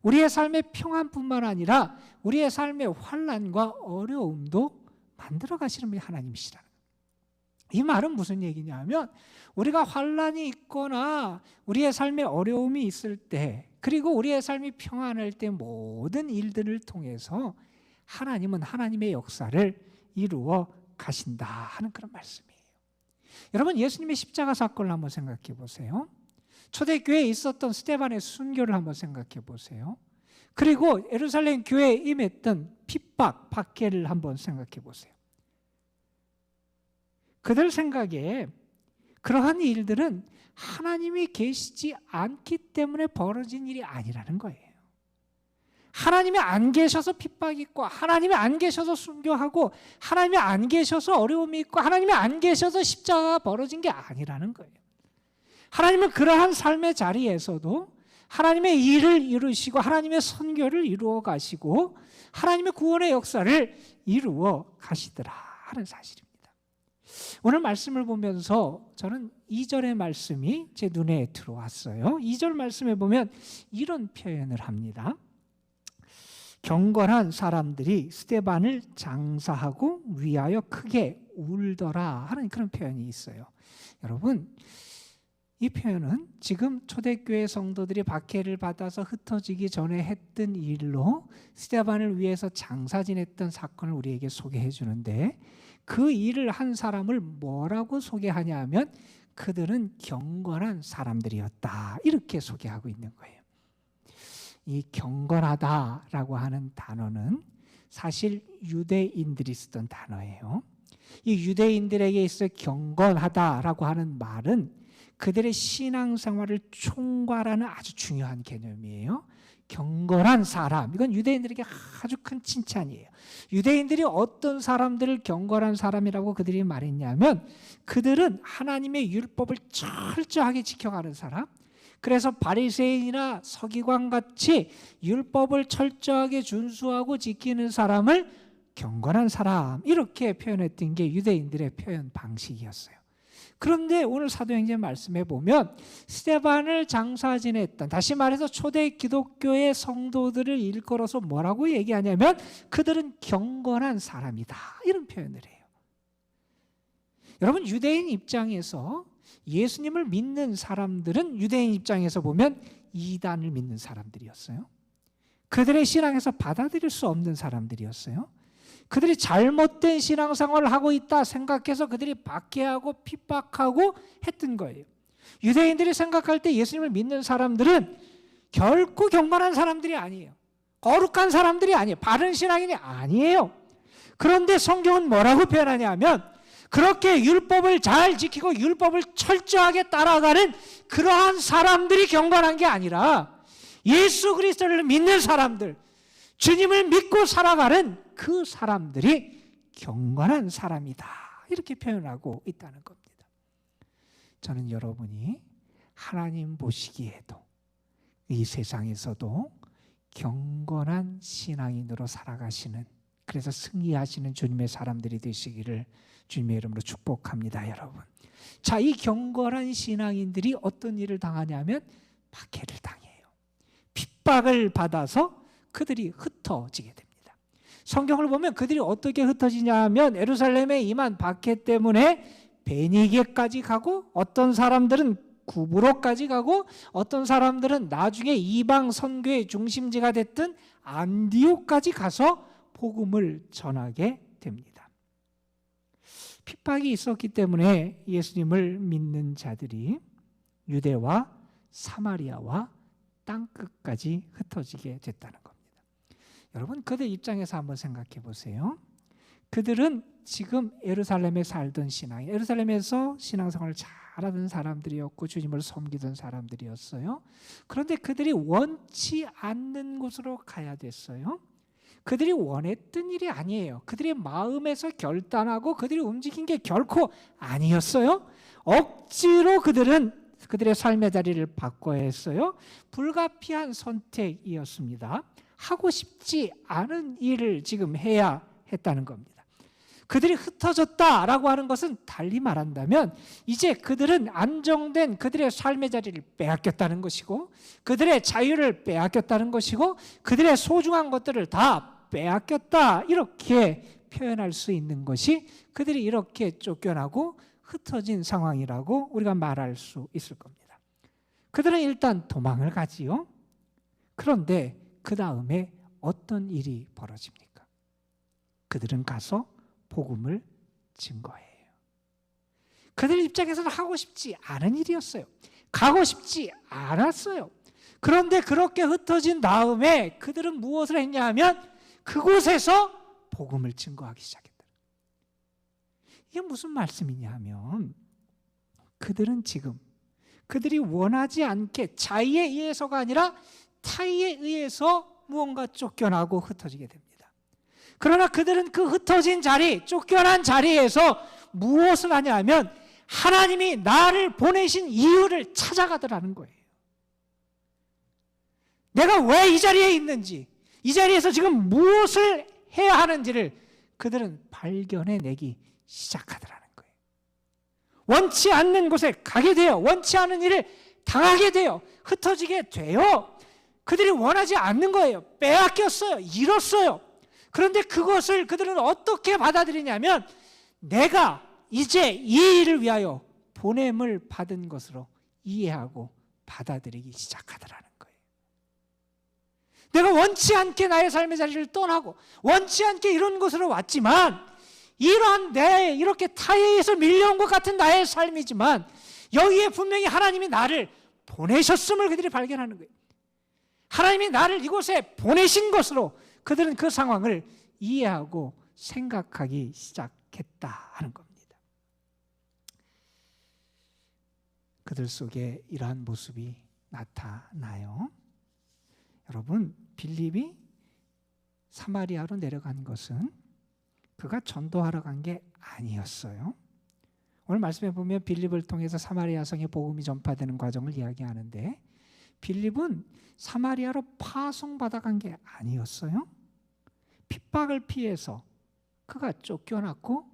우리의 삶의 평안뿐만 아니라 우리의 삶의 환난과 어려움도 만들어 가시는 분이 하나님이시라는 거예요. 이 말은 무슨 얘기냐면 우리가 환난이 있거나 우리의 삶에 어려움이 있을 때, 그리고 우리의 삶이 평안할 때 모든 일들을 통해서 하나님은 하나님의 역사를 이루어 가신다 하는 그런 말씀이에요. 여러분, 예수님의 십자가 사건을 한번 생각해 보세요. 초대교회에 있었던 스데반의 순교를 한번 생각해 보세요. 그리고 예루살렘 교회에 임했던 핍박, 박해를 한번 생각해 보세요. 그들 생각에 그러한 일들은 하나님이 계시지 않기 때문에 벌어진 일이 아니라는 거예요. 하나님이 안 계셔서 핍박이 있고, 하나님이 안 계셔서 순교하고, 하나님이 안 계셔서 어려움이 있고, 하나님이 안 계셔서 십자가가 벌어진 게 아니라는 거예요. 하나님은 그러한 삶의 자리에서도 하나님의 일을 이루시고 하나님의 선교를 이루어 가시고 하나님의 구원의 역사를 이루어 가시더라 하는 사실입니다. 오늘 말씀을 보면서 저는 2절의 말씀이 제 눈에 들어왔어요. 2절 말씀에 보면 이런 표현을 합니다. 경건한 사람들이 스데반을 장사하고 위하여 크게 울더라 하는 그런 표현이 있어요. 여러분, 이 표현은 지금 초대교회 성도들이 박해를 받아서 흩어지기 전에 했던 일로 스데반을 위해서 장사 지냈던 사건을 우리에게 소개해 주는데, 그 일을 한 사람을 뭐라고 소개하냐 하면 그들은 경건한 사람들이었다, 이렇게 소개하고 있는 거예요. 이 경건하다라고 하는 단어는 사실 유대인들이 쓰던 단어예요. 이 유대인들에게 있어 경건하다라고 하는 말은 그들의 신앙생활을 총괄하는 아주 중요한 개념이에요. 경건한 사람, 이건 유대인들에게 아주 큰 칭찬이에요. 유대인들이 어떤 사람들을 경건한 사람이라고 그들이 말했냐면 그들은 하나님의 율법을 철저하게 지켜가는 사람, 그래서 바리새인이나 서기관같이 율법을 철저하게 준수하고 지키는 사람을 경건한 사람, 이렇게 표현했던 게 유대인들의 표현 방식이었어요. 그런데 오늘 사도행전 말씀에 보면 스데반을 장사 지냈던, 다시 말해서 초대 기독교의 성도들을 일컬어서 뭐라고 얘기하냐면 그들은 경건한 사람이다, 이런 표현을 해요. 여러분, 유대인 입장에서 예수님을 믿는 사람들은 유대인 입장에서 보면 이단을 믿는 사람들이었어요. 그들의 신앙에서 받아들일 수 없는 사람들이었어요. 그들이 잘못된 신앙생활을 하고 있다 생각해서 그들이 박해하고 핍박하고 했던 거예요. 유대인들이 생각할 때 예수님을 믿는 사람들은 결코 경건한 사람들이 아니에요. 거룩한 사람들이 아니에요. 바른 신앙인이 아니에요. 그런데 성경은 뭐라고 표현하냐면 그렇게 율법을 잘 지키고 율법을 철저하게 따라가는 그러한 사람들이 경건한 게 아니라 예수 그리스도를 믿는 사람들, 주님을 믿고 살아가는 그 사람들이 경건한 사람이다, 이렇게 표현하고 있다는 겁니다. 저는 여러분이 하나님 보시기에도 이 세상에서도 경건한 신앙인으로 살아가시는, 그래서 승리하시는 주님의 사람들이 되시기를 주님의 이름으로 축복합니다, 여러분. 자, 이 경건한 신앙인들이 어떤 일을 당하냐면 박해를 당해요. 핍박을 받아서 그들이 흩어지게 됩니다. 성경을 보면 그들이 어떻게 흩어지냐 하면 예루살렘에 임한 박해 때문에 베니게까지 가고, 어떤 사람들은 구브로까지 가고, 어떤 사람들은 나중에 이방 선교의 중심지가 됐던 안디옥까지 가서 복음을 전하게 됩니다. 핍박이 있었기 때문에 예수님을 믿는 자들이 유대와 사마리아와 땅끝까지 흩어지게 됐다는 겁니다. 여러분, 그들 입장에서 한번 생각해 보세요. 그들은 지금 예루살렘에 살던 예루살렘에서 신앙생활을 잘하던 사람들이었고 주님을 섬기던 사람들이었어요. 그런데 그들이 원치 않는 곳으로 가야 됐어요. 그들이 원했던 일이 아니에요. 그들의 마음에서 결단하고 그들이 움직인 게 결코 아니었어요. 억지로 그들의 삶의 자리를 바꿔야 했어요. 불가피한 선택이었습니다. 하고 싶지 않은 일을 지금 해야 했다는 겁니다. 그들이 흩어졌다라고 하는 것은 달리 말한다면 이제 그들은 안정된 그들의 삶의 자리를 빼앗겼다는 것이고, 그들의 자유를 빼앗겼다는 것이고, 그들의 소중한 것들을 다 빼앗겼다, 이렇게 표현할 수 있는 것이 그들이 이렇게 쫓겨나고 흩어진 상황이라고 우리가 말할 수 있을 겁니다. 그들은 일단 도망을 가지요. 그런데 그 다음에 어떤 일이 벌어집니까? 그들은 가서 복음을 증거해요. 그들 입장에서는 하고 싶지 않은 일이었어요. 가고 싶지 않았어요. 그런데 그렇게 흩어진 다음에 그들은 무엇을 했냐 하면 그곳에서 복음을 증거하기 시작했다. 이게 무슨 말씀이냐 하면 그들은 지금 그들이 원하지 않게 자의에 의해서가 아니라 타의에 의해서 무언가 쫓겨나고 흩어지게 됩니다. 그러나 그들은 그 흩어진 자리, 쫓겨난 자리에서 무엇을 하냐 하면 하나님이 나를 보내신 이유를 찾아가더라는 거예요. 내가 왜 이 자리에 있는지, 이 자리에서 지금 무엇을 해야 하는지를 그들은 발견해내기 시작하더라는 거예요. 원치 않는 곳에 가게 돼요. 원치 않은 일을 당하게 돼요. 흩어지게 돼요. 그들이 원하지 않는 거예요. 빼앗겼어요. 잃었어요. 그런데 그것을 그들은 어떻게 받아들이냐면 내가 이제 이 일을 위하여 보냄을 받은 것으로 이해하고 받아들이기 시작하더라는 거예요. 내가 원치 않게 나의 삶의 자리를 떠나고 원치 않게 이런 곳으로 왔지만 이러한 내 이렇게 타에 의해서 밀려온 것 같은 나의 삶이지만 여기에 분명히 하나님이 나를 보내셨음을 그들이 발견하는 거예요. 하나님이 나를 이곳에 보내신 것으로 그들은 그 상황을 이해하고 생각하기 시작했다 하는 겁니다. 그들 속에 이러한 모습이 나타나요. 여러분, 빌립이 사마리아로 내려간 것은 그가 전도하러 간 게 아니었어요. 오늘 말씀해 보면 빌립을 통해서 사마리아 성에 복음이 전파되는 과정을 이야기하는데 빌립은 사마리아로 파송받아 간 게 아니었어요. 핍박을 피해서 그가 쫓겨났고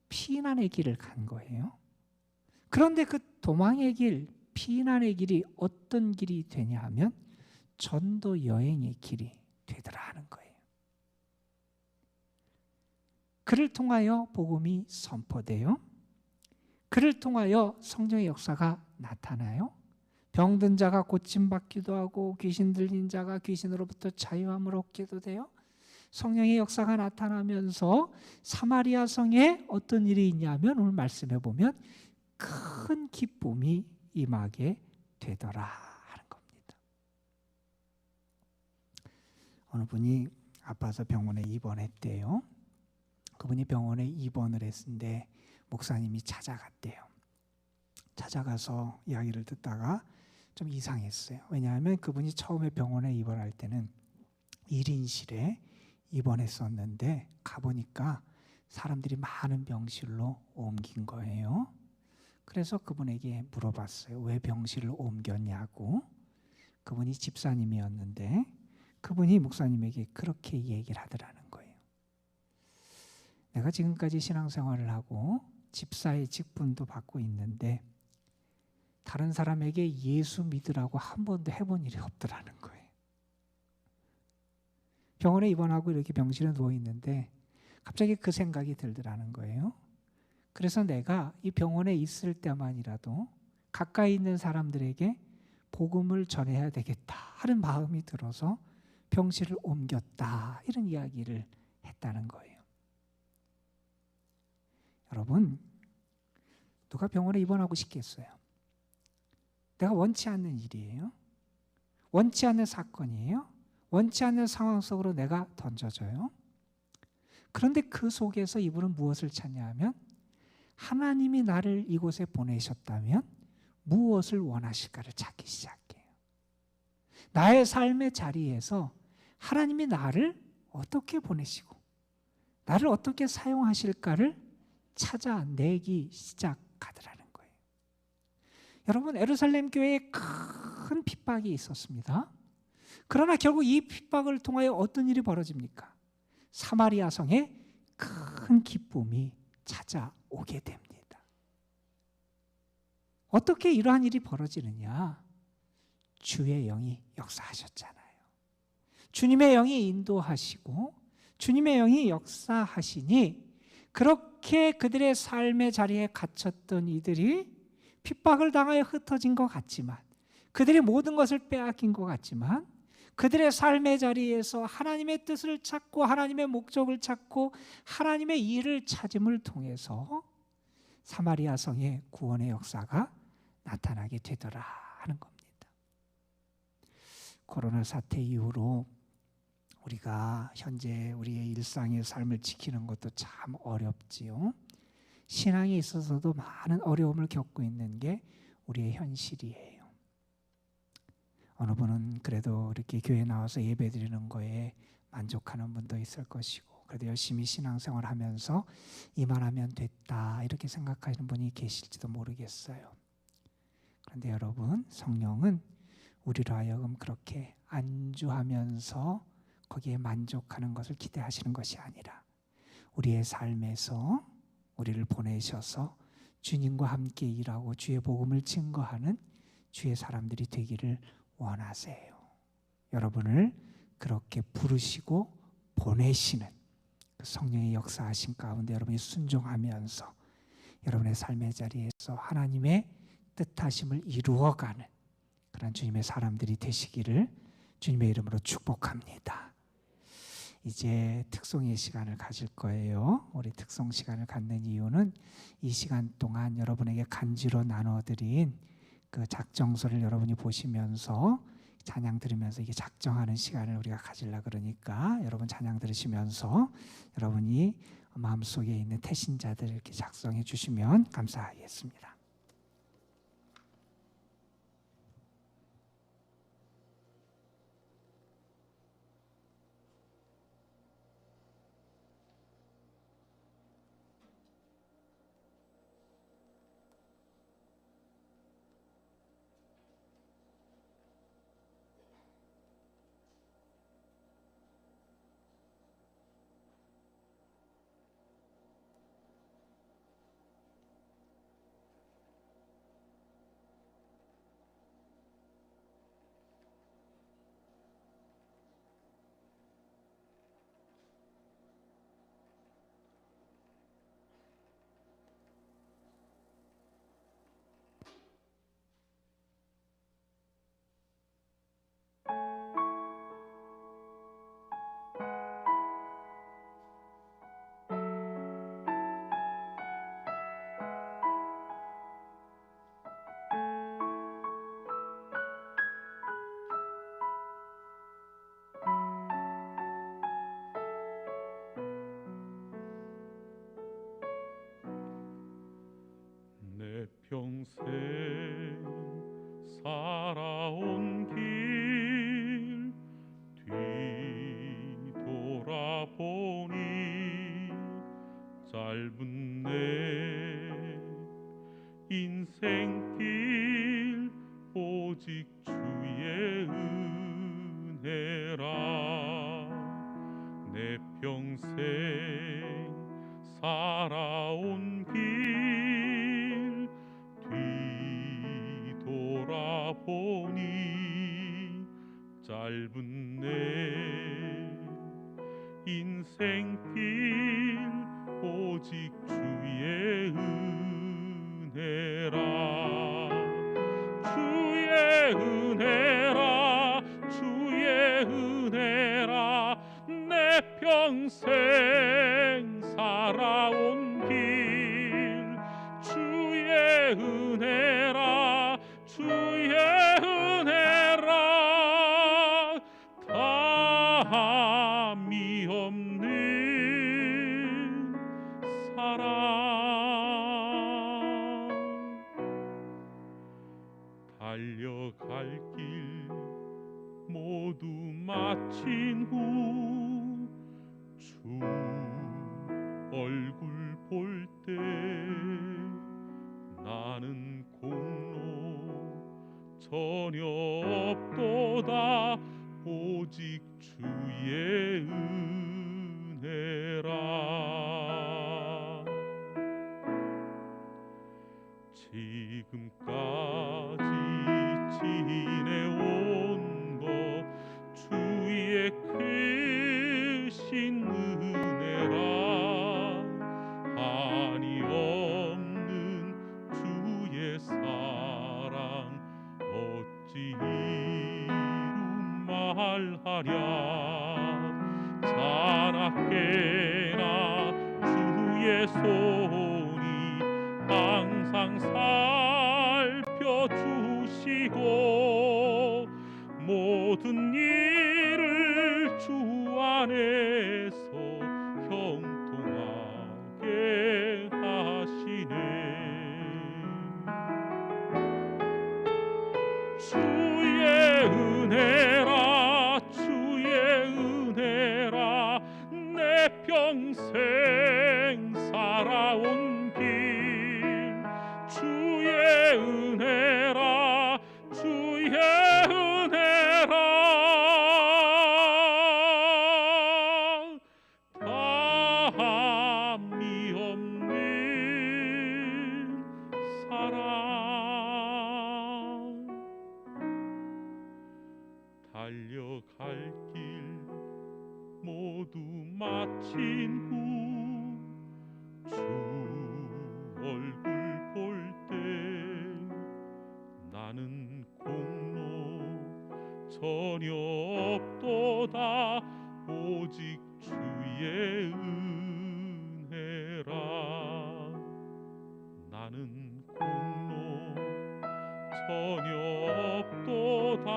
피난의 길을 간 거예요. 그런데 그 도망의 길, 피난의 길이 어떤 길이 되냐 하면 전도 여행의 길이 되더라 하는 거예요. 그를 통하여 복음이 선포돼요. 그를 통하여 성령의 역사가 나타나요. 병든 자가 고침받기도 하고 귀신 들린 자가 귀신으로부터 자유함을 얻기도 돼요. 성령의 역사가 나타나면서 사마리아 성에 어떤 일이 있냐면 오늘 말씀해 보면 큰 기쁨이 임하게 되더라 하는 겁니다. 어느 분이 아파서 병원에 입원했대요. 그분이 병원에 입원을 했는데 목사님이 찾아갔대요. 찾아가서 이야기를 듣다가 좀 이상했어요. 왜냐하면 그분이 처음에 병원에 입원할 때는 1인실에 입원했었는데 가보니까 사람들이 많은 병실로 옮긴 거예요. 그래서 그분에게 물어봤어요. 왜 병실을 옮겼냐고. 그분이 집사님이었는데 그분이 목사님에게 그렇게 얘기를 하더라는 거예요. 내가 지금까지 신앙생활을 하고 집사의 직분도 받고 있는데 다른 사람에게 예수 믿으라고 한 번도 해본 일이 없더라는 거예요. 병원에 입원하고 이렇게 병실에 누워 있는데 갑자기 그 생각이 들더라는 거예요. 그래서 내가 이 병원에 있을 때만이라도 가까이 있는 사람들에게 복음을 전해야 되겠다 하는 마음이 들어서 병실을 옮겼다, 이런 이야기를 했다는 거예요. 여러분, 누가 병원에 입원하고 싶겠어요? 내가 원치 않는 일이에요. 원치 않는 사건이에요. 원치 않는 상황 속으로 내가 던져져요. 그런데 그 속에서 이분은 무엇을 찾냐 하면, 하나님이 나를 이곳에 보내셨다면 무엇을 원하실까를 찾기 시작해요. 나의 삶의 자리에서 하나님이 나를 어떻게 보내시고 나를 어떻게 사용하실까를 찾아내기 시작하더라는 거예요. 여러분, 예루살렘 교회에 큰 핍박이 있었습니다. 그러나 결국 이 핍박을 통하여 어떤 일이 벌어집니까? 사마리아 성에 큰 기쁨이 찾아오게 됩니다. 어떻게 이러한 일이 벌어지느냐? 주의 영이 역사하셨잖아요. 주님의 영이 인도하시고 주님의 영이 역사하시니 그렇게 그들의 삶의 자리에 갇혔던 이들이 핍박을 당하여 흩어진 것 같지만, 그들이 모든 것을 빼앗긴 것 같지만, 그들의 삶의 자리에서 하나님의 뜻을 찾고 하나님의 목적을 찾고 하나님의 일을 찾음을 통해서 사마리아 성의 구원의 역사가 나타나게 되더라 하는 겁니다. 코로나 사태 이후로 우리가 현재 우리의 일상의 삶을 지키는 것도 참 어렵지요. 신앙에 있어서도 많은 어려움을 겪고 있는 게 우리의 현실이에요. 어느 분은 그래도 이렇게 교회에 나와서 예배드리는 거에 만족하는 분도 있을 것이고, 그래도 열심히 신앙생활 하면서 이만하면 됐다 이렇게 생각하시는 분이 계실지도 모르겠어요. 그런데 여러분, 성령은 우리로 하여금 그렇게 안주하면서 거기에 만족하는 것을 기대하시는 것이 아니라 우리의 삶에서 우리를 보내셔서 주님과 함께 일하고 주의 복음을 증거하는 주의 사람들이 되기를 원하세요. 여러분을 그렇게 부르시고 보내시는 그 성령의 역사하신 가운데 여러분이 순종하면서 여러분의 삶의 자리에서 하나님의 뜻하심을 이루어가는 그런 주님의 사람들이 되시기를 주님의 이름으로 축복합니다. 이제 특송의 시간을 가질 거예요. 우리 특송 시간을 갖는 이유는 이 시간 동안 여러분에게 간지로 나눠드린 그 작정서를 여러분이 보시면서 찬양 들으면서 이게 작정하는 시간을 우리가 가지려 그러니까 여러분 찬양 들으시면서 여러분이 마음속에 있는 태신자들 이렇게 작성해 주시면 감사하겠습니다. 내 평생 살아온 길 뒤돌아보니 짧은 내 인생길 오직 주의 은혜라. 내 평생 살아온 길 뒤돌아보니 짧은 내 인생길 오직 주의 은혜라 주의 은혜라 주의 은혜라 내 평생 살아온 길 주의 은혜라 주의 은혜라 다함이 없는 사랑 달려갈 길 모두 마친 후 주 얼굴 볼 때 나는 공로 전혀 없도다 오직 주의 은혜라 지금까지 지내온 것 주의 크신 은혜라 한이 없는 주의 사랑 어찌 이루 말하랴 자나깨나 주의 손이 항상 살펴주시고 모든 일을 주 안에서 형통하게 하시네 주의 은혜라 주의 은혜라 내 평생 살아온 길 주의 은혜라 주의 은혜라 다함이 없는 사랑 달려갈 길 모두 마친 후 주 얼굴 볼 때 나는 공로 전혀 없도다 오직 주의 은혜라 나는 공로 전혀 없도다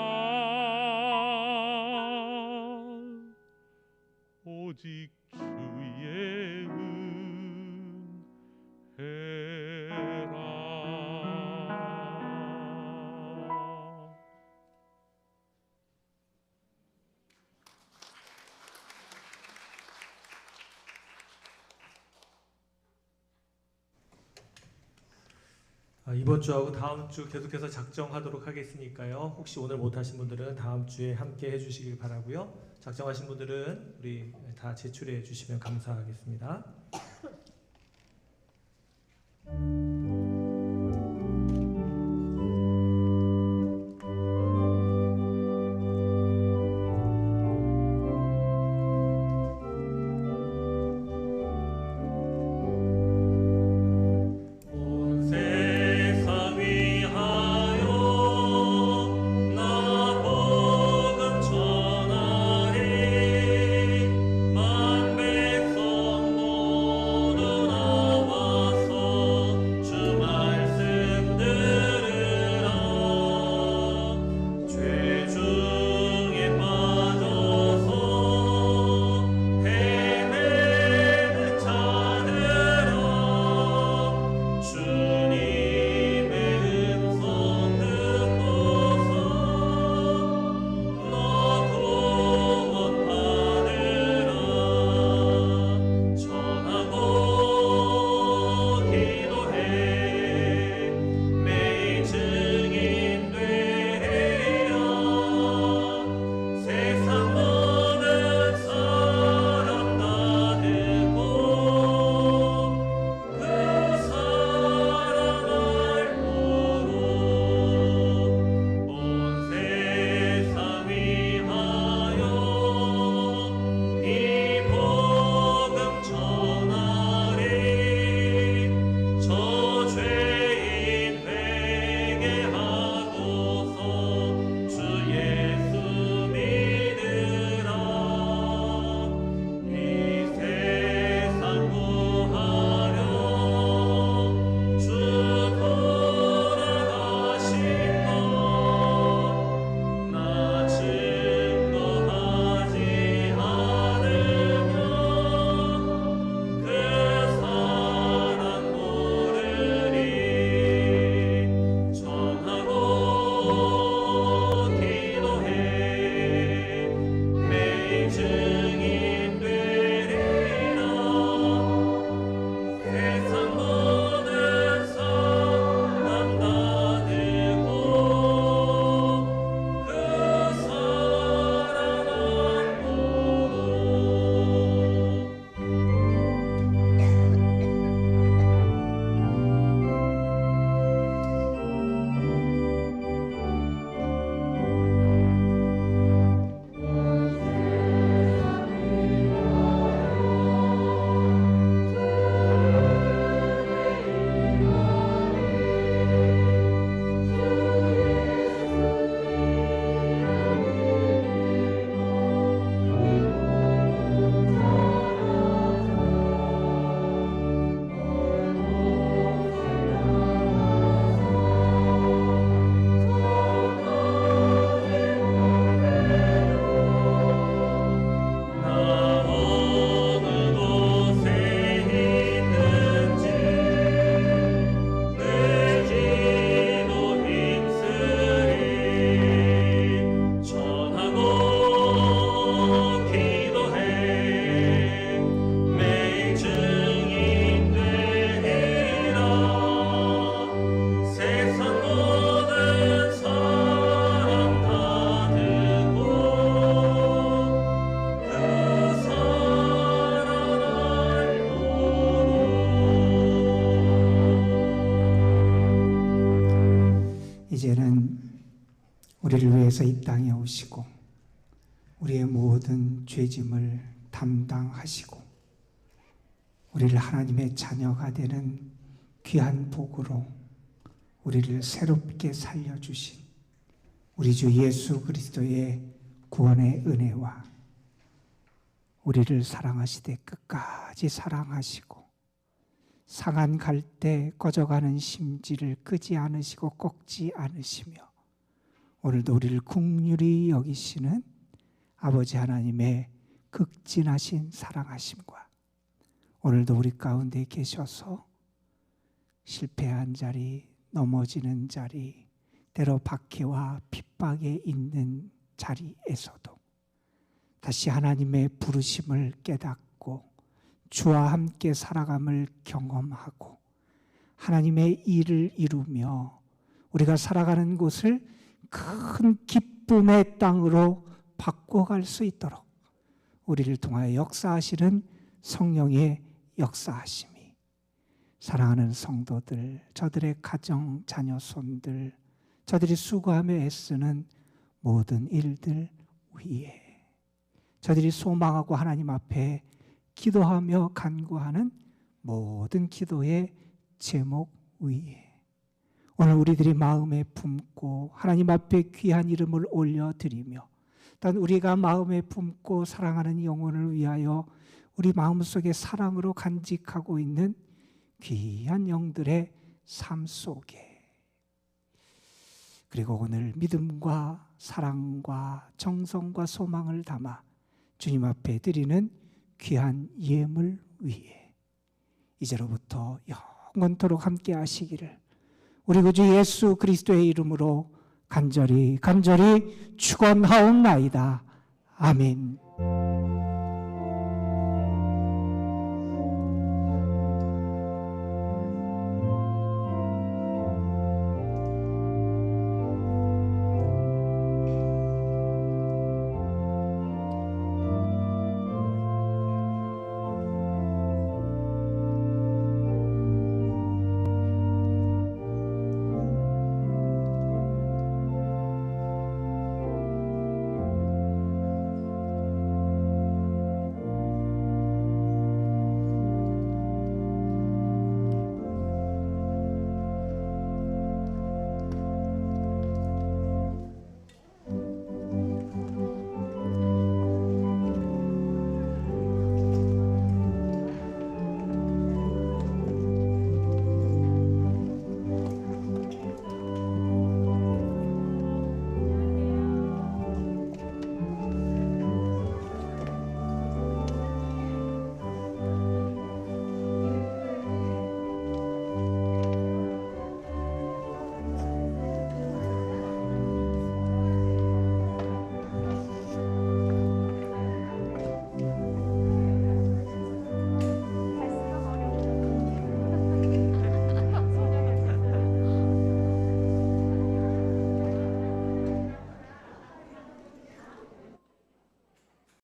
오직 주의 은혜라 이번 주하고 다음 주 계속해서 작정하도록 하겠으니까요. 혹시 오늘 못하신 분들은 다음 주에 함께 해주시길 바라고요. 작정하신 분들은 우리 다 제출해 주시면 감사하겠습니다. 만백성 모두 나와서 우리를 위해서 이 땅에 오시고 우리의 모든 죄짐을 담당하시고 우리를 하나님의 자녀가 되는 귀한 복으로 우리를 새롭게 살려주신 우리 주 예수 그리스도의 구원의 은혜와 우리를 사랑하시되 끝까지 사랑하시고 상한 갈대 꺼져가는 심지를 끄지 않으시고 꺾지 않으시며 오늘도 우리를 긍휼히 여기시는 아버지 하나님의 극진하신 사랑하심과 오늘도 우리 가운데 계셔서 실패한 자리, 넘어지는 자리, 때로 박해와 핍박에 있는 자리에서도 다시 하나님의 부르심을 깨닫고 주와 함께 살아감을 경험하고 하나님의 일을 이루며 우리가 살아가는 곳을 큰 기쁨의 땅으로 바꿔갈 수 있도록 우리를 통하여 역사하시는 성령의 역사하심이 사랑하는 성도들, 저들의 가정, 자녀, 손들, 저들이 수고하며 애쓰는 모든 일들 위에 저들이 소망하고 하나님 앞에 기도하며 간구하는 모든 기도의 제목 위에 오늘 우리들이 마음에 품고 하나님 앞에 귀한 이름을 올려드리며 단 우리가 마음에 품고 사랑하는 영혼을 위하여 우리 마음속에 사랑으로 간직하고 있는 귀한 영들의 삶 속에 그리고 오늘 믿음과 사랑과 정성과 소망을 담아 주님 앞에 드리는 귀한 예물 위에 이제로부터 영원토록 함께 하시기를 우리 구주 예수 그리스도의 이름으로 간절히 축원하옵나이다. 아멘.